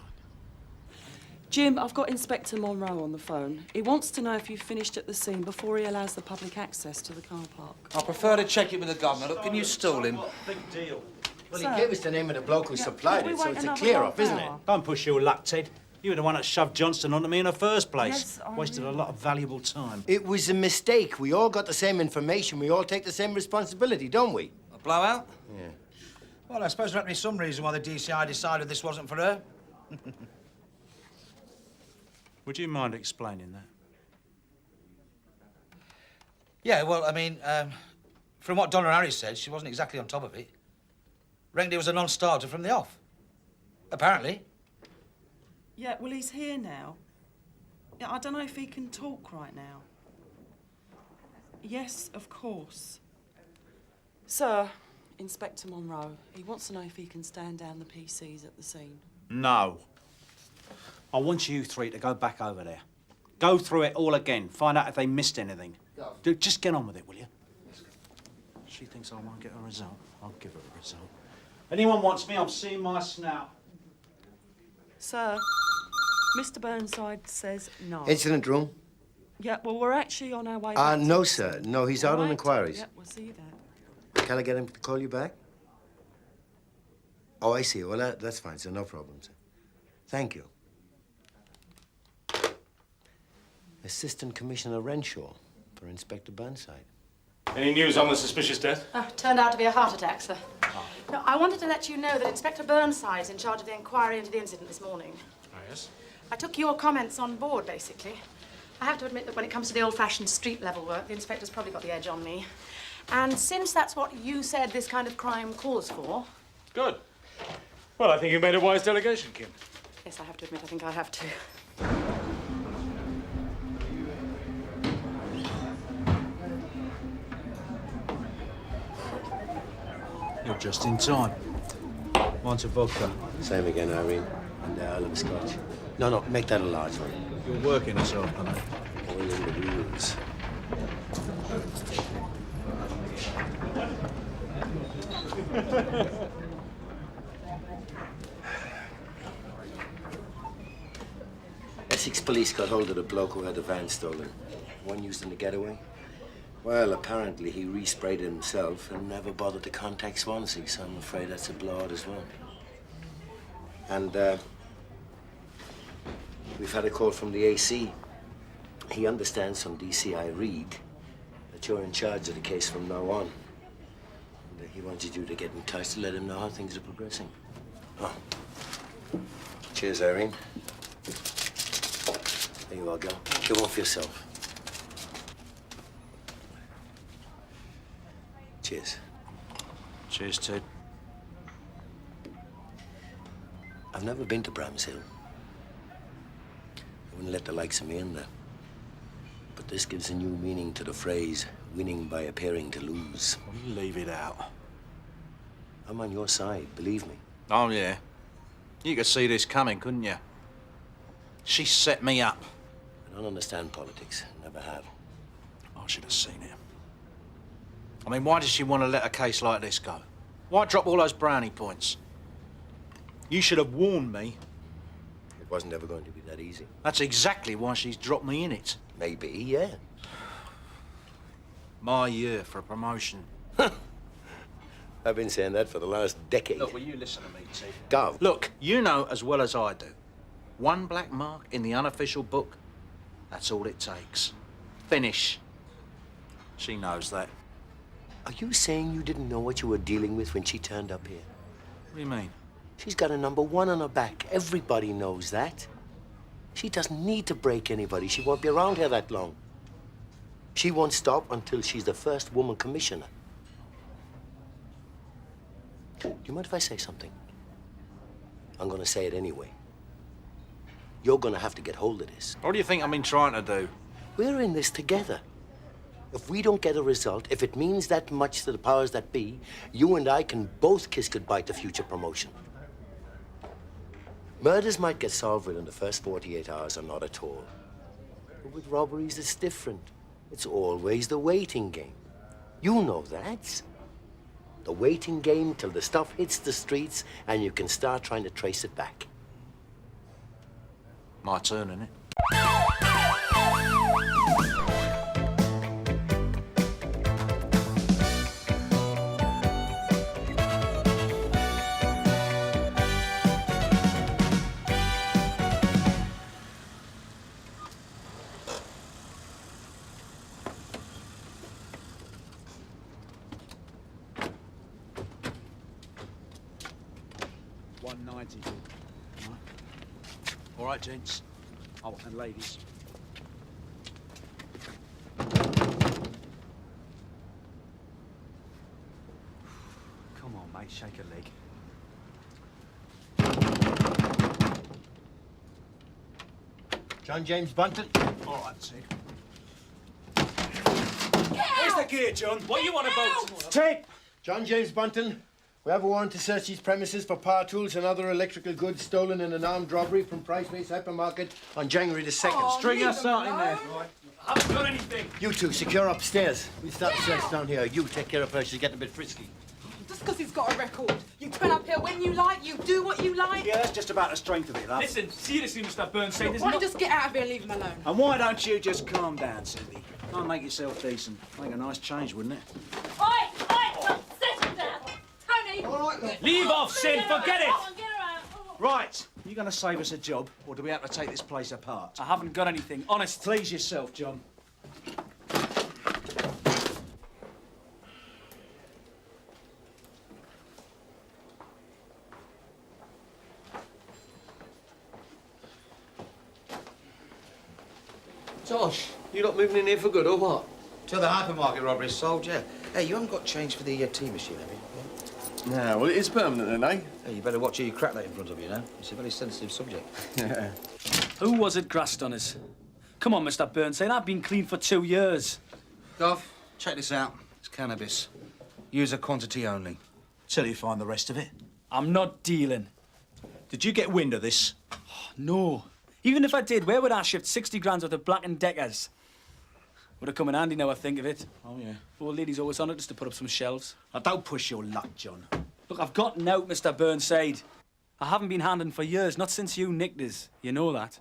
Jim, I've got Inspector Monroe on the phone. He wants to know if you finished at the scene before he allows the public access to the car park. I prefer to check it with the governor. Look, can you stall him? Big deal. Well, Sir. he gave us the name of the bloke who supplied we it, so wait it's a another clear-up, half isn't it? hour? Don't push your luck, Ted. You were the one that shoved Johnston onto me in the first place. Yes, I Wasted a really- lot of valuable time. It was a mistake. We all got the same information. We all take the same responsibility, don't we? A blowout? Yeah. Well, I suppose there had to be some reason why the DCI decided this wasn't for her. Would you mind explaining that? Yeah, well, I mean, From what Donna Harris said, she wasn't exactly on top of it. Reckoned it was a non-starter from the off. Apparently. Yeah, well, he's here now. Yeah, I don't know if he can talk right now. Yes, of course. Sir, Inspector Monroe, he wants to know if he can stand down the PCs at the scene. No. I want you three to go back over there. Go through it all again. Find out if they missed anything. Just get on with it, will you? She thinks I won't get a result. I'll give her a result. Anyone wants me, I'm seeing my snout. Sir, Mr. Burnside says no. Incident room? Yeah, well, we're actually on our way back. No, sir. No, he's out on Right. inquiries. Yeah, we'll see you there. Can I get him to call you back? Oh, I see. Well, that's fine, sir. No problem, sir. Thank you. Assistant Commissioner Renshaw for Inspector Burnside. Any news on the suspicious death? Turned out to be a heart attack, sir. No, I wanted to let you know that Inspector Burnside is in charge of the inquiry into the incident this morning. Oh, yes? I took your comments on board, basically. I have to admit that when it comes to the old-fashioned street-level work, the inspector's probably got the edge on me. And since that's what you said this kind of crime calls for... Good. Well, I think you made a wise delegation, Kim. Yes, I have to admit, I think I have to. You're just in time. Want a vodka? Same again, Irene. And a little scotch. No, make that a large one. You're working us off, aren't you? Oiling the wheels. Essex police got hold of the bloke who had the van stolen. One used in the getaway. Well, apparently he resprayed it himself and never bothered to contact Swansea, so I'm afraid that's a blowout as well. And, we've had a call from the AC. He understands from DCI Reid that you're in charge of the case from now on. And he wanted you to get in touch to let him know how things are progressing. Oh. Cheers, Irene. There you are, girl. Give one for yourself. Cheers. Cheers, Ted. I've never been to Bramshill. I wouldn't let the likes of me in there. But this gives a new meaning to the phrase, winning by appearing to lose. Leave it out. I'm on your side, believe me. Oh, yeah. You could see this coming, couldn't you? She set me up. I don't understand politics. Never have. I should have seen it. I mean, why did she want to let a case like this go? Why drop all those brownie points? You should have warned me. It wasn't ever going to be that easy. That's exactly why she's dropped me in it. Maybe, yeah. My year for a promotion. I've been saying that for the last decade. Look, will you listen to me, T? Gov. Look, you know as well as I do. One black mark in the unofficial book, that's all it takes. Finish. She knows that. Are you saying you didn't know what you were dealing with when she turned up here? What do you mean? She's got a #1 on her back. Everybody knows that. She doesn't need to break anybody. She won't be around here that long. She won't stop until she's the first woman commissioner. Do you mind if I say something? I'm gonna say it anyway. You're gonna have to get hold of this. What do you think I've been trying to do? We're in this together. If we don't get a result, if it means that much to the powers that be, you and I can both kiss goodbye to future promotion. Murders might get solved within the first 48 hours or not at all. But with robberies, it's different. It's always the waiting game. You know that. The waiting game till the stuff hits the streets and you can start trying to trace it back. My turn, innit? All right, gents. Oh, and ladies. mate, shake a leg. John James Bunton. All right, Ted. Where's the gear, John? What you want about? Ted! John James Bunton. We have a warrant to search these premises for power tools and other electrical goods stolen in an armed robbery from Price-Place Hypermarket on January the 2nd. Oh, string us out in there. I haven't done anything. You two, secure upstairs. We start the search down here. You take care of her. She's getting a bit frisky. Just because he's got a record. You turn up here when you like, you do what you like. Yeah, that's just about the strength of it, love. Listen, seriously, Mr. Burnside, Why don't you just get out of here and leave him alone? And why don't you just calm down, Cindy? Try and make yourself decent. Make a nice change, wouldn't it? Oi! Settle down! Tony! All right, then. Leave off, Sid, forget it! Right, you going to save us a job, or do we have to take this place apart? I haven't got anything, honest. Please yourself, John. Josh, you not moving in here for good, or what? Till the hypermarket robbery's solved, yeah. Hey, you haven't got change for the tea machine, have you? No, well, it is permanent, then, eh? Hey, you better watch who you crack that in front of you, know? It's a very sensitive subject. Yeah. Who was it grassed on us? Come on, Mr. Burnside, I've been clean for 2 years. Gov, check this out. It's cannabis. Use a quantity only. Till you find the rest of it. I'm not dealing. Did you get wind of this? No. Even if I did, where would I shift 60 grand worth of Black & Deckers? Would have come in handy now I think of it. Oh, yeah. Old lady's always on it just to put up some shelves. Now, don't push your luck, John. Look, I've gotten out, Mr. Burnside. I haven't been handing for years, not since you nicked us. You know that.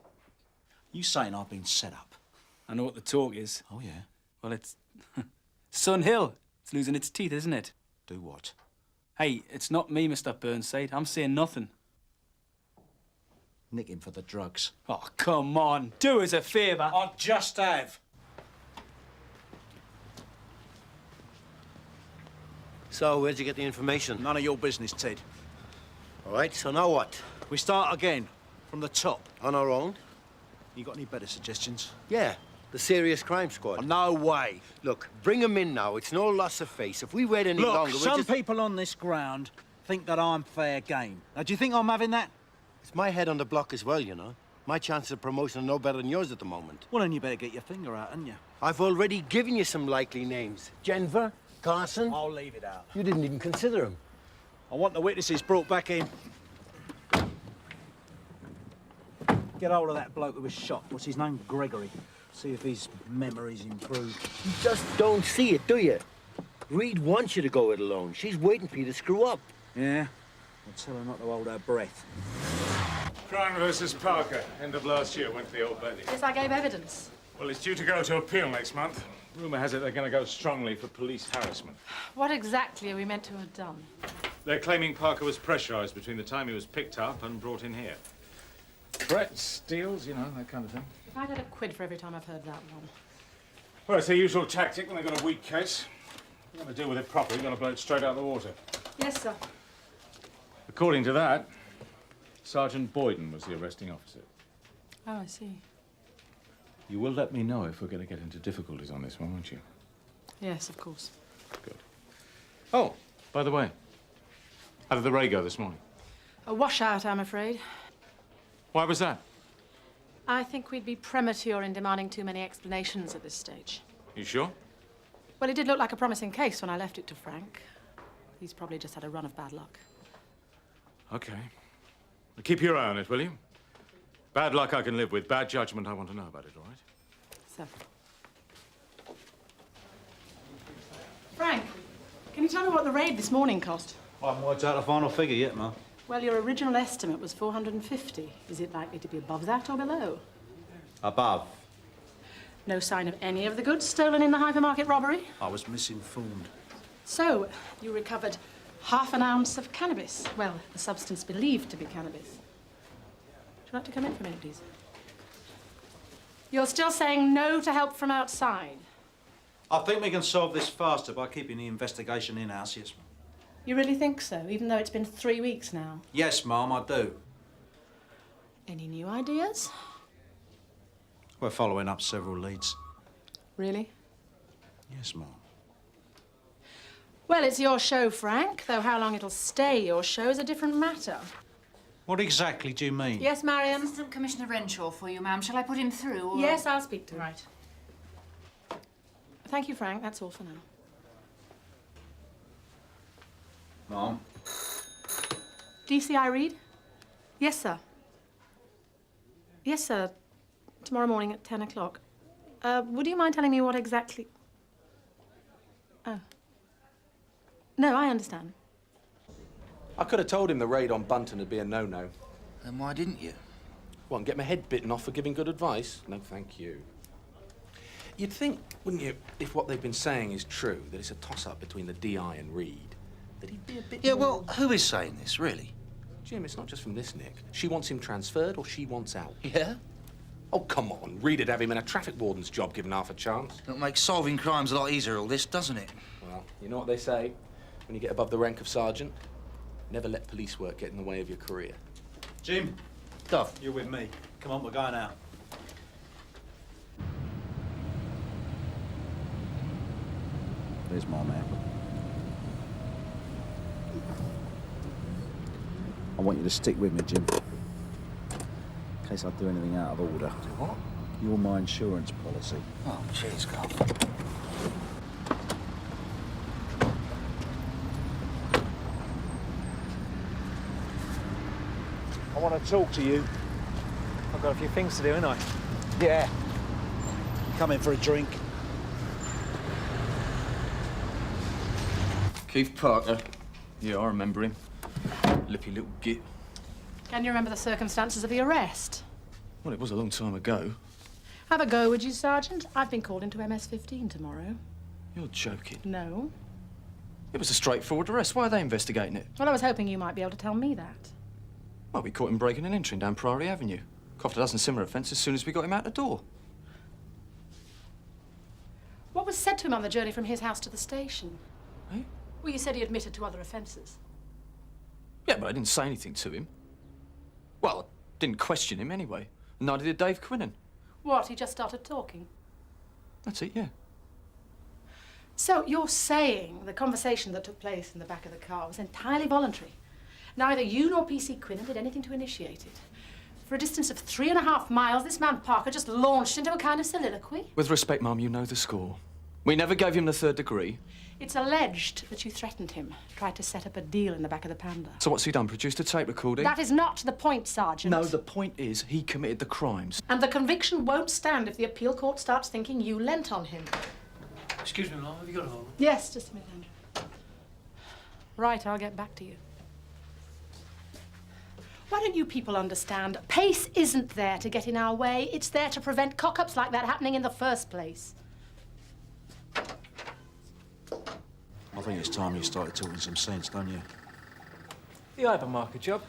You saying I've been set up? I know what the talk is. Oh, yeah? Well, it's... Sun Hill. It's losing its teeth, isn't it? Do what? Hey, it's not me, Mr. Burnside. I'm saying nothing. Nicking for the drugs. Oh, come on. Do us a favour. I just have. So, where'd you get the information? None of your business, Ted. All right, so now what? We start again, from the top. On our own? You got any better suggestions? Yeah, the Serious Crime Squad. Oh, no way. Look, bring them in now. It's no loss of face. If we wait any Look, longer, some people on this ground think that I'm fair game. Now, do you think I'm having that? It's my head on the block as well, you know. My chances of promotion are no better than yours at the moment. Well, then you better get your finger out, hadn't you? I've already given you some likely names. Denver, Carson. I'll leave it out. You didn't even consider them. I want the witnesses brought back in. Get hold of that bloke who was shot. What's his name? Gregory. See if his memory's improved. You just don't see it, do you? Reid wants you to go it alone. She's waiting for you to screw up. Yeah? I'll tell her not to hold her breath. Crown versus Parker. End of last year went to the Old Bailey. Yes, I gave evidence. Well, it's due to go to appeal next month. Rumour has it they're going to go strongly for police harassment. What exactly are we meant to have done? They're claiming Parker was pressurised between the time he was picked up and brought in here. Threats, deals, you know, that kind of thing. If I'd had a quid for every time I've heard that one. Well, it's their usual tactic when they've got a weak case. You've got to deal with it properly. You've got to blow it straight out of the water. Yes, sir. According to that, Sergeant Boyden was the arresting officer. Oh, I see. You will let me know if we're going to get into difficulties on this one, won't you? Yes, of course. Good. Oh, by the way, how did the ray go this morning? A washout, I'm afraid. Why was that? I think we'd be premature in demanding too many explanations at this stage. You sure? Well, it did look like a promising case when I left it to Frank. He's probably just had a run of bad luck. Okay. Well, keep your eye on it, will you? Bad luck I can live with. Bad judgment, I want to know about it, all right? So. Frank, can you tell me what the raid this morning cost? I haven't worked out the final figure yet, Ma. Well, your original estimate was 450. Is it likely to be above that or below? Above. No sign of any of the goods stolen in the hypermarket robbery? I was misinformed. So, you recovered half an ounce of cannabis. Well, the substance believed to be cannabis. Would you like to come in for a minute, please? You're still saying no to help from outside? I think we can solve this faster by keeping the investigation in-house, yes, Mum. You really think so, even though it's been 3 weeks now? Yes, Mum, I do. Any new ideas? We're following up several leads. Really? Yes, Mum. Well, it's your show, Frank, though how long it'll stay your show is a different matter. What exactly do you mean? Yes, Marion? Assistant Commissioner Renshaw for you, ma'am. Shall I put him through? Or... Yes, I'll speak to him. Right. Thank you, Frank. That's all for now. Mom? DCI Reid? Yes, sir. Yes, sir. Tomorrow morning at 10 o'clock. Would you mind telling me what exactly... Oh. No, I understand. I could have told him the raid on Bunton would be a no-no. Then why didn't you? What, and get my head bitten off for giving good advice? No, thank you. You'd think, wouldn't you, if what they've been saying is true, that it's a toss-up between the D.I. and Reid, that he'd be a bit Yeah, more... well, who is saying this, really? Jim, it's not just from this Nick. She wants him transferred or she wants out. Yeah? Oh, come on. Reid would have him in a traffic warden's job given half a chance. It'll make solving crimes a lot easier, all this, doesn't it? Well, you know what they say? When you get above the rank of sergeant, never let police work get in the way of your career. Jim. Duff. You're with me. Come on, we're going out. There's my man. I want you to stick with me, Jim. In case I do anything out of order. What? You're my insurance policy. Oh, cheers, Carl. I want to talk to you. I've got a few things to do, ain't I? Yeah. Come in for a drink. Keith Parker. Yeah, I remember him. Lippy little git. Can you remember the circumstances of the arrest? Well, it was a long time ago. Have a go, would you, Sergeant? I've been called into MS-15 tomorrow. You're joking. No. It was a straightforward arrest. Why are they investigating it? Well, I was hoping you might be able to tell me that. Well, we caught him breaking and entering down Priory Avenue. Coughed a dozen similar offences as soon as we got him out the door. What was said to him on the journey from his house to the station? Eh? Well, you said he admitted to other offences. Yeah, but I didn't say anything to him. Well, I didn't question him anyway. Neither did Dave Quinnan. What, he just started talking? That's it, yeah. So you're saying the conversation that took place in the back of the car was entirely voluntary? Neither you nor PC Quinnan did anything to initiate it? For a distance of 3.5 miles, this man Parker just launched into a kind of soliloquy? With respect, Mum, you know the score. We never gave him the 3rd degree. It's alleged that you threatened him, tried to set up a deal in the back of the Panda. So what's he done? Produced a tape recording? That is not the point, Sergeant. No, the point is he committed the crimes. And the conviction won't stand if the appeal court starts thinking you lent on him. Excuse me, Mum, have you got a hold? Yes, just a minute, Andrew. Right, I'll get back to you. Why don't you people understand? Pace isn't there to get in our way. It's there to prevent cock-ups like that happening in the first place. I think it's time you started talking some sense, don't you? The hypermarket job.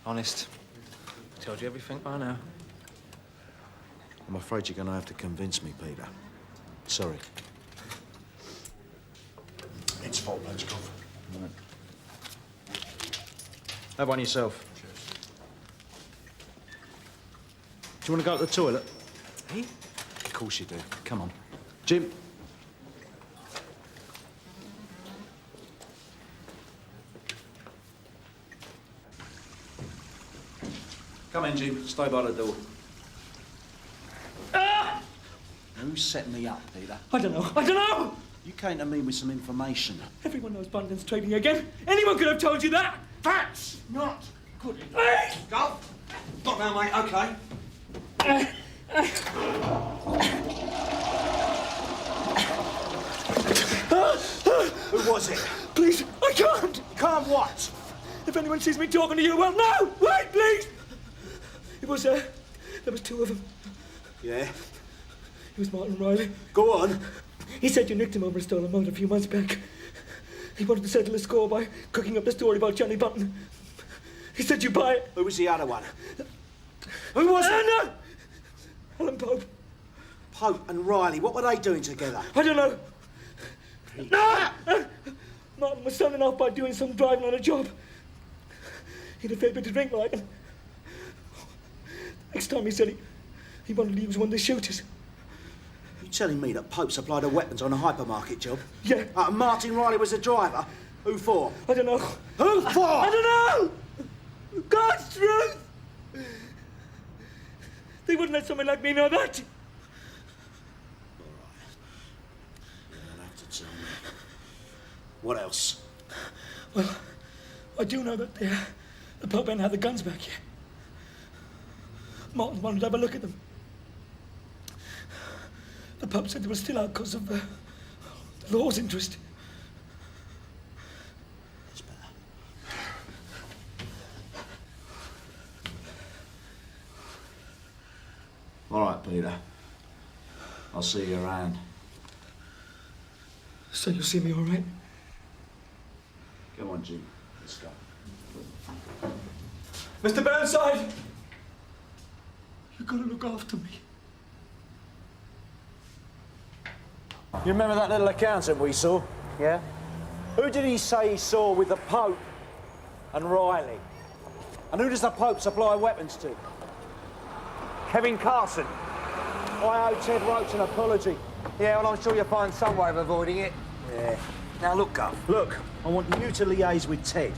Honest. Told you everything by now. I'm afraid you're going to have to convince me, Peter. Sorry. It's fault, let's go. Right. Have one yourself. Do you want to go to the toilet? Hey? Of course you do. Come on. Jim. Come in, Jim. Stay by the door. Who set me up, Peter? I don't know. I don't know! You came to me with some information. Everyone knows Bunton's trading again. Anyone could have told you that. Facts, not good advice. Go. Stop now, mate. OK. Who was it? Please, I can't. Can't what? If anyone sees me talking to you, well, no! Wait, please! It was, there was 2 of them. Yeah? It was Martin Riley. Go on. He said you nicked him over a stolen motor a few months back. He wanted to settle the score by cooking up the story about Johnny Bunton. He said you buy it. Who was the other one? Who was it? No! Alan Pope. Pope and Riley, what were they doing together? I don't know. No! Martin was selling off by doing some driving on a job. He had a fair bit to drink, like. And next time he said he wanted to use one of the shooters. You telling me that Pope supplied her weapons on a hypermarket job? Yeah. And Martin Riley was the driver? Who for? I don't know. Who for? I don't know! God's truth! They wouldn't let someone like me know that. You'll have to tell me. What else? Well, I do know that the Pope ain't had the guns back yet. Martin wanted to have a look at them. The Pope said they were still out because of the law's interest. All right, Peter. I'll see you around. So you'll see me all right? Come on, Jim. Let's go. Mr. Burnside! You've got to look after me. You remember that little accountant we saw? Yeah? Who did he say he saw with the Pope and Riley? And who does the Pope supply weapons to? Kevin Carson. I owe Ted Roach an apology. Yeah, well, I'm sure you'll find some way of avoiding it. Yeah. Now, look, Guff. Look, I want you to liaise with Ted.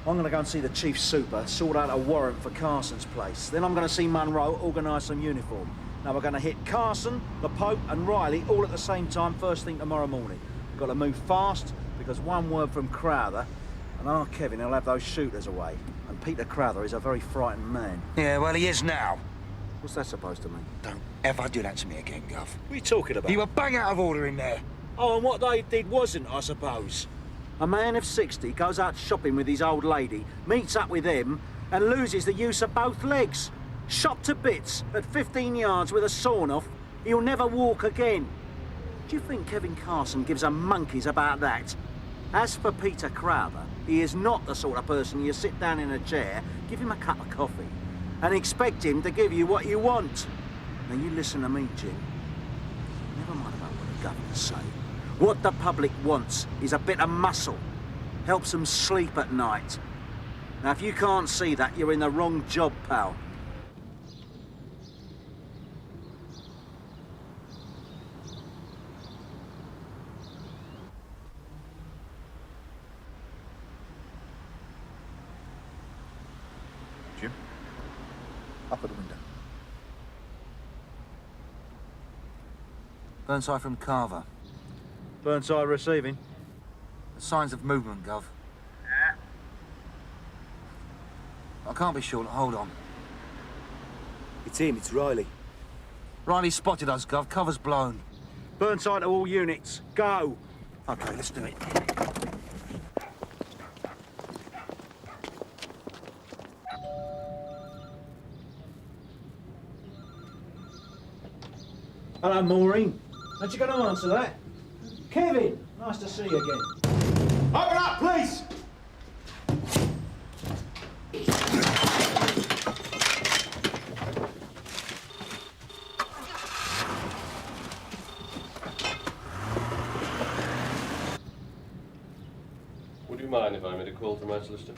I'm going to go and see the Chief Super, sort out a warrant for Carson's place. Then I'm going to see Monroe, organise some uniform. Now, we're going to hit Carson, the Pope and Riley all at the same time first thing tomorrow morning. We've got to move fast, because one word from Crowther, and our Kevin will have those shooters away. And Peter Crowther is a very frightened man. Yeah, well, he is now. What's that supposed to mean? Don't ever do that to me again, Guff. What are you talking about? You were bang out of order in there. Oh, and what they did wasn't, I suppose. A man of 60 goes out shopping with his old lady, meets up with him, and loses the use of both legs. Shot to bits at 15 yards with a sawn-off, he'll never walk again. Do you think Kevin Carson gives a monkeys about that? As for Peter Crowther, he is not the sort of person you sit down in a chair, give him a cup of coffee, and expect him to give you what you want. Now, you listen to me, Jim. Never mind about what the governors say. What the public wants is a bit of muscle. Helps them sleep at night. Now, if you can't see that, you're in the wrong job, pal. Jim? Up at the window. Burnside from Carver. Burnside receiving. Signs of movement, Gov. Yeah? I can't be sure. Hold on. It's him, it's Riley. Riley spotted us, Gov. Cover's blown. Burnside to all units. Go! OK, let's do it. Hello, Maureen. Aren't you going to answer that? Kevin, nice to see you again. Open up, please! Would you mind if I made a call to my solicitor?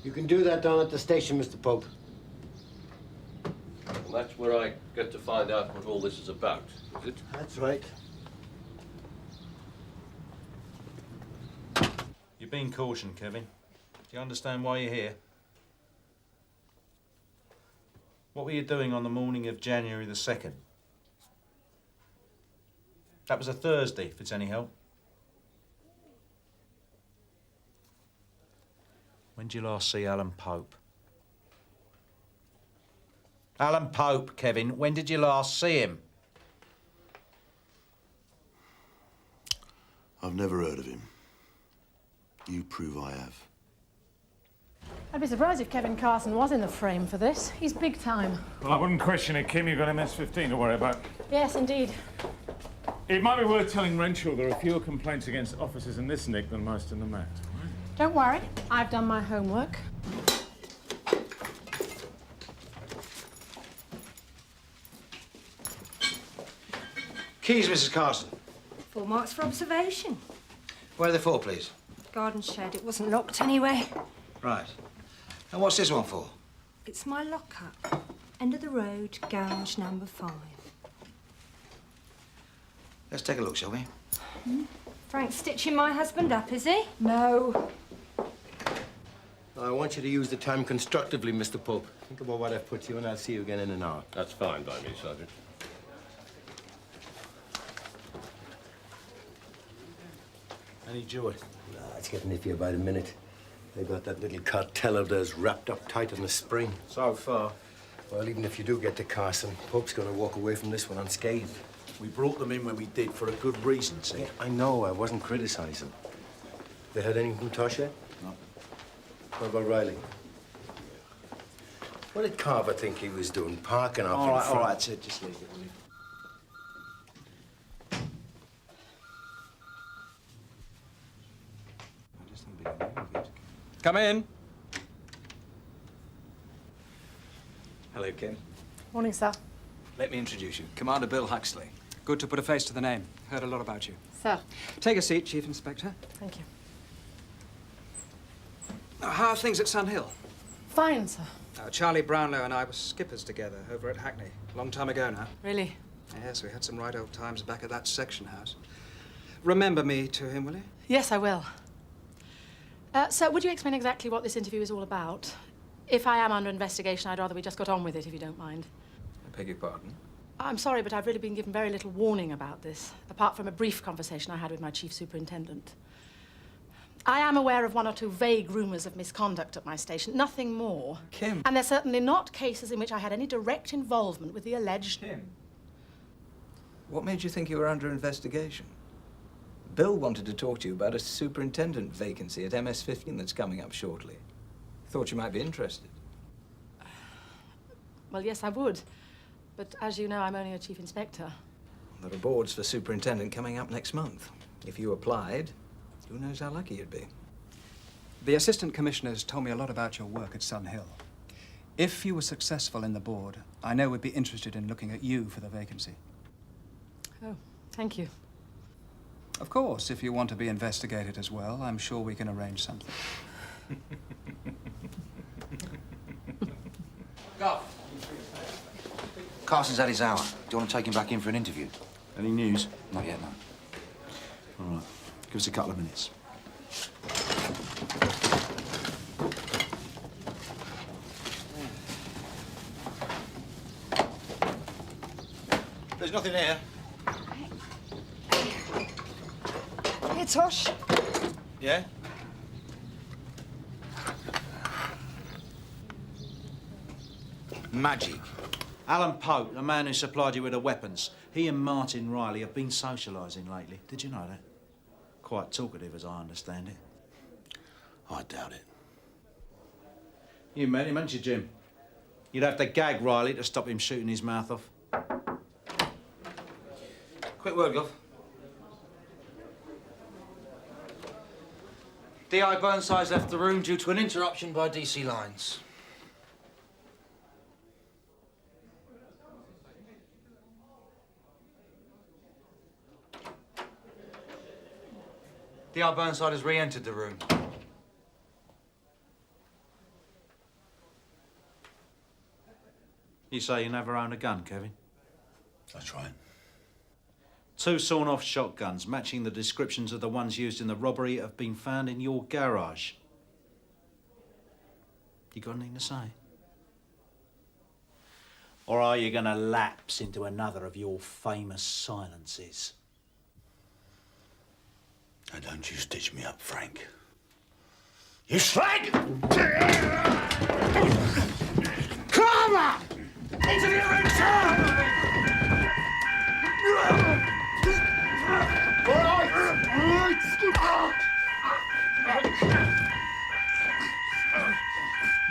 You can do that down at the station, Mr. Pope. And that's where I get to find out what all this is about, is it? That's right. You're being cautioned, Kevin. Do you understand why you're here? What were you doing on the morning of January the 2nd? That was a Thursday, if it's any help. When did you last see Alan Pope? Alan Pope, Kevin, when did you last see him? I've never heard of him. You prove I have. I'd be surprised if Kevin Carson was in the frame for this. He's big time. Well, I wouldn't question it, Kim. You've got MS-15 to worry about. Yes, indeed. It might be worth telling Renshaw there are fewer complaints against officers in this nick than most in the Met. Don't worry, I've done my homework. Keys, Mrs. Carson. 4 marks for observation. Where are they for, please? Garden shed. It wasn't locked anyway. Right. And what's this one for? It's my lockup. End of the road, garage number 5. Let's take a look, shall we? Frank's stitching my husband up, is he? No. I want you to use the time constructively, Mr. Pope. Think about what I've put you, and I'll see you again in an hour. That's fine by me, Sergeant. Any joy? Nah, it's getting iffy about a minute. They got that little cartel of theirs wrapped up tight in the spring. So far. Well, even if you do get to Carson, Pope's going to walk away from this one unscathed. We brought them in when we did for a good reason, see? Yeah, I know. I wasn't criticizing. They heard anything from Tosh yet? No. What about Riley? What did Carver think he was doing, parking up in front? All right, Ted, just leave it, will you? Come in. Hello, Kim. Morning, sir. Let me introduce you. Commander Bill Huxley. Good to put a face to the name. Heard a lot about you. Sir. Take a seat, Chief Inspector. Thank you. How are things at Sun Hill? Fine, sir. Charlie Brownlow and I were skippers together over at Hackney. Long time ago now. Really? Yes, we had some right old times back at that section house. Remember me to him, will you? Yes, I will. Sir, would you explain exactly what this interview is all about? If I am under investigation, I'd rather we just got on with it, if you don't mind. I beg your pardon? I'm sorry, but I've really been given very little warning about this, apart from a brief conversation I had with my chief superintendent. I am aware of one or two vague rumours of misconduct at my station, nothing more. Kim. And they're certainly not cases in which I had any direct involvement with the alleged... Kim. What made you think you were under investigation? Bill wanted to talk to you about a superintendent vacancy at MS-15 that's coming up shortly. Thought you might be interested. Well, yes, I would. But as you know, I'm only a chief inspector. There are boards for superintendent coming up next month. If you applied, who knows how lucky you'd be. The assistant commissioners told me a lot about your work at Sun Hill. If you were successful in the board, I know we'd be interested in looking at you for the vacancy. Oh, thank you. Of course, if you want to be investigated as well, I'm sure we can arrange something. Go. Carson's had his hour. Do you want to take him back in for an interview? Any news? Not yet, no. All right. Give us a couple of minutes. There's nothing here. Here, Tosh. Yeah? Magic. Alan Pope, the man who supplied you with the weapons. He and Martin Riley have been socialising lately. Did you know that? Quite talkative, as I understand it. I doubt it. You met him, hadn't you, Jim? You'd have to gag Riley to stop him shooting his mouth off. Quick word, Gov. D.I. Burnside's left the room due to an interruption by D.C. lines. D.I. Burnside has re-entered the room. You say you never owned a gun, Kevin? That's right. 2 sawn-off shotguns matching the descriptions of the ones used in the robbery have been found in your garage. You got anything to say? Or are you going to lapse into another of your famous silences? Now, don't you stitch me up, Frank. You slag! Carver! Into the arena!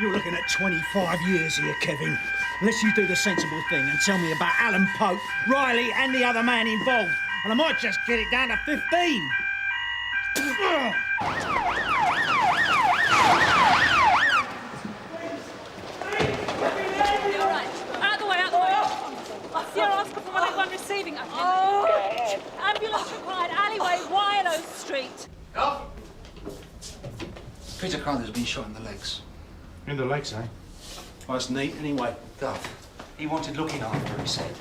You're looking at 25 years here, Kevin. Unless you do the sensible thing and tell me about Alan Pope, Riley and the other man involved. And I might just get it down to 15. You're right. Out the way, out the way. Sierra Oscar from 181 receiving. Oh. Ambulance required. Alleyway, Wireless Street. Peter Carter's been shot in the legs. In the legs, eh? Well, that's neat, anyway. Gov, he wanted looking after, he said.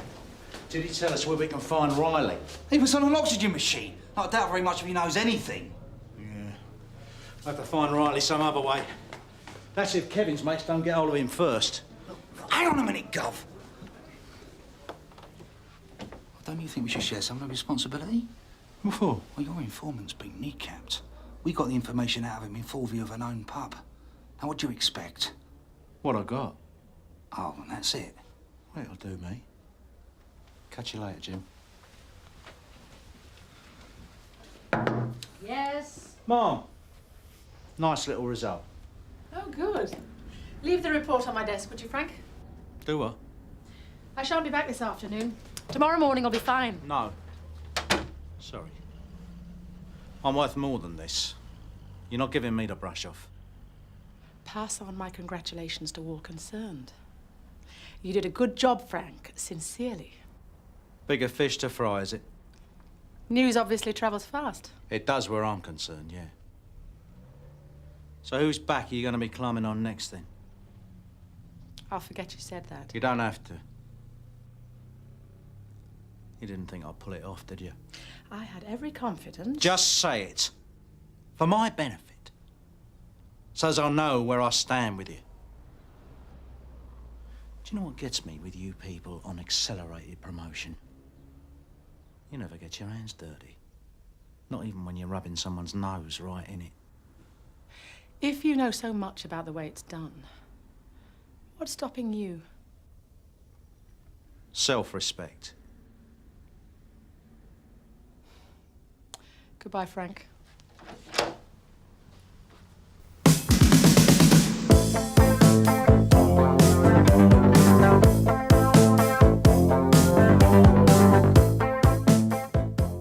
Did he tell us where we can find Riley? He was on an oxygen machine. I doubt very much if he knows anything. Yeah. We'll have to find Riley some other way. That's if Kevin's mates don't get hold of him first. Hang on a minute, Gov. Don't you think we should share some of the responsibility? What for? Well, your informant's been kneecapped. We got the information out of him in full view of an own pub. Now, what do you expect? What I got? Oh, and that's it. Well, it'll do, mate. Catch you later, Jim. Yes? Mom. Nice little result. Oh, good. Leave the report on my desk, would you, Frank? Do what? I shan't be back this afternoon. Tomorrow morning will be fine. No. Sorry. I'm worth more than this. You're not giving me the brush off. Pass on my congratulations to all concerned. You did a good job, Frank, sincerely. Bigger fish to fry, is it? News obviously travels fast. It does where I'm concerned, yeah. So whose back are you going to be climbing on next, then? I'll forget you said that. You don't have to. You didn't think I'd pull it off, did you? I had every confidence. Just say it. For my benefit. So as I'll know where I stand with you. Do you know what gets me with you people on accelerated promotion? You never get your hands dirty. Not even when you're rubbing someone's nose right in it. If you know so much about the way it's done, what's stopping you? Self-respect. Goodbye, Frank.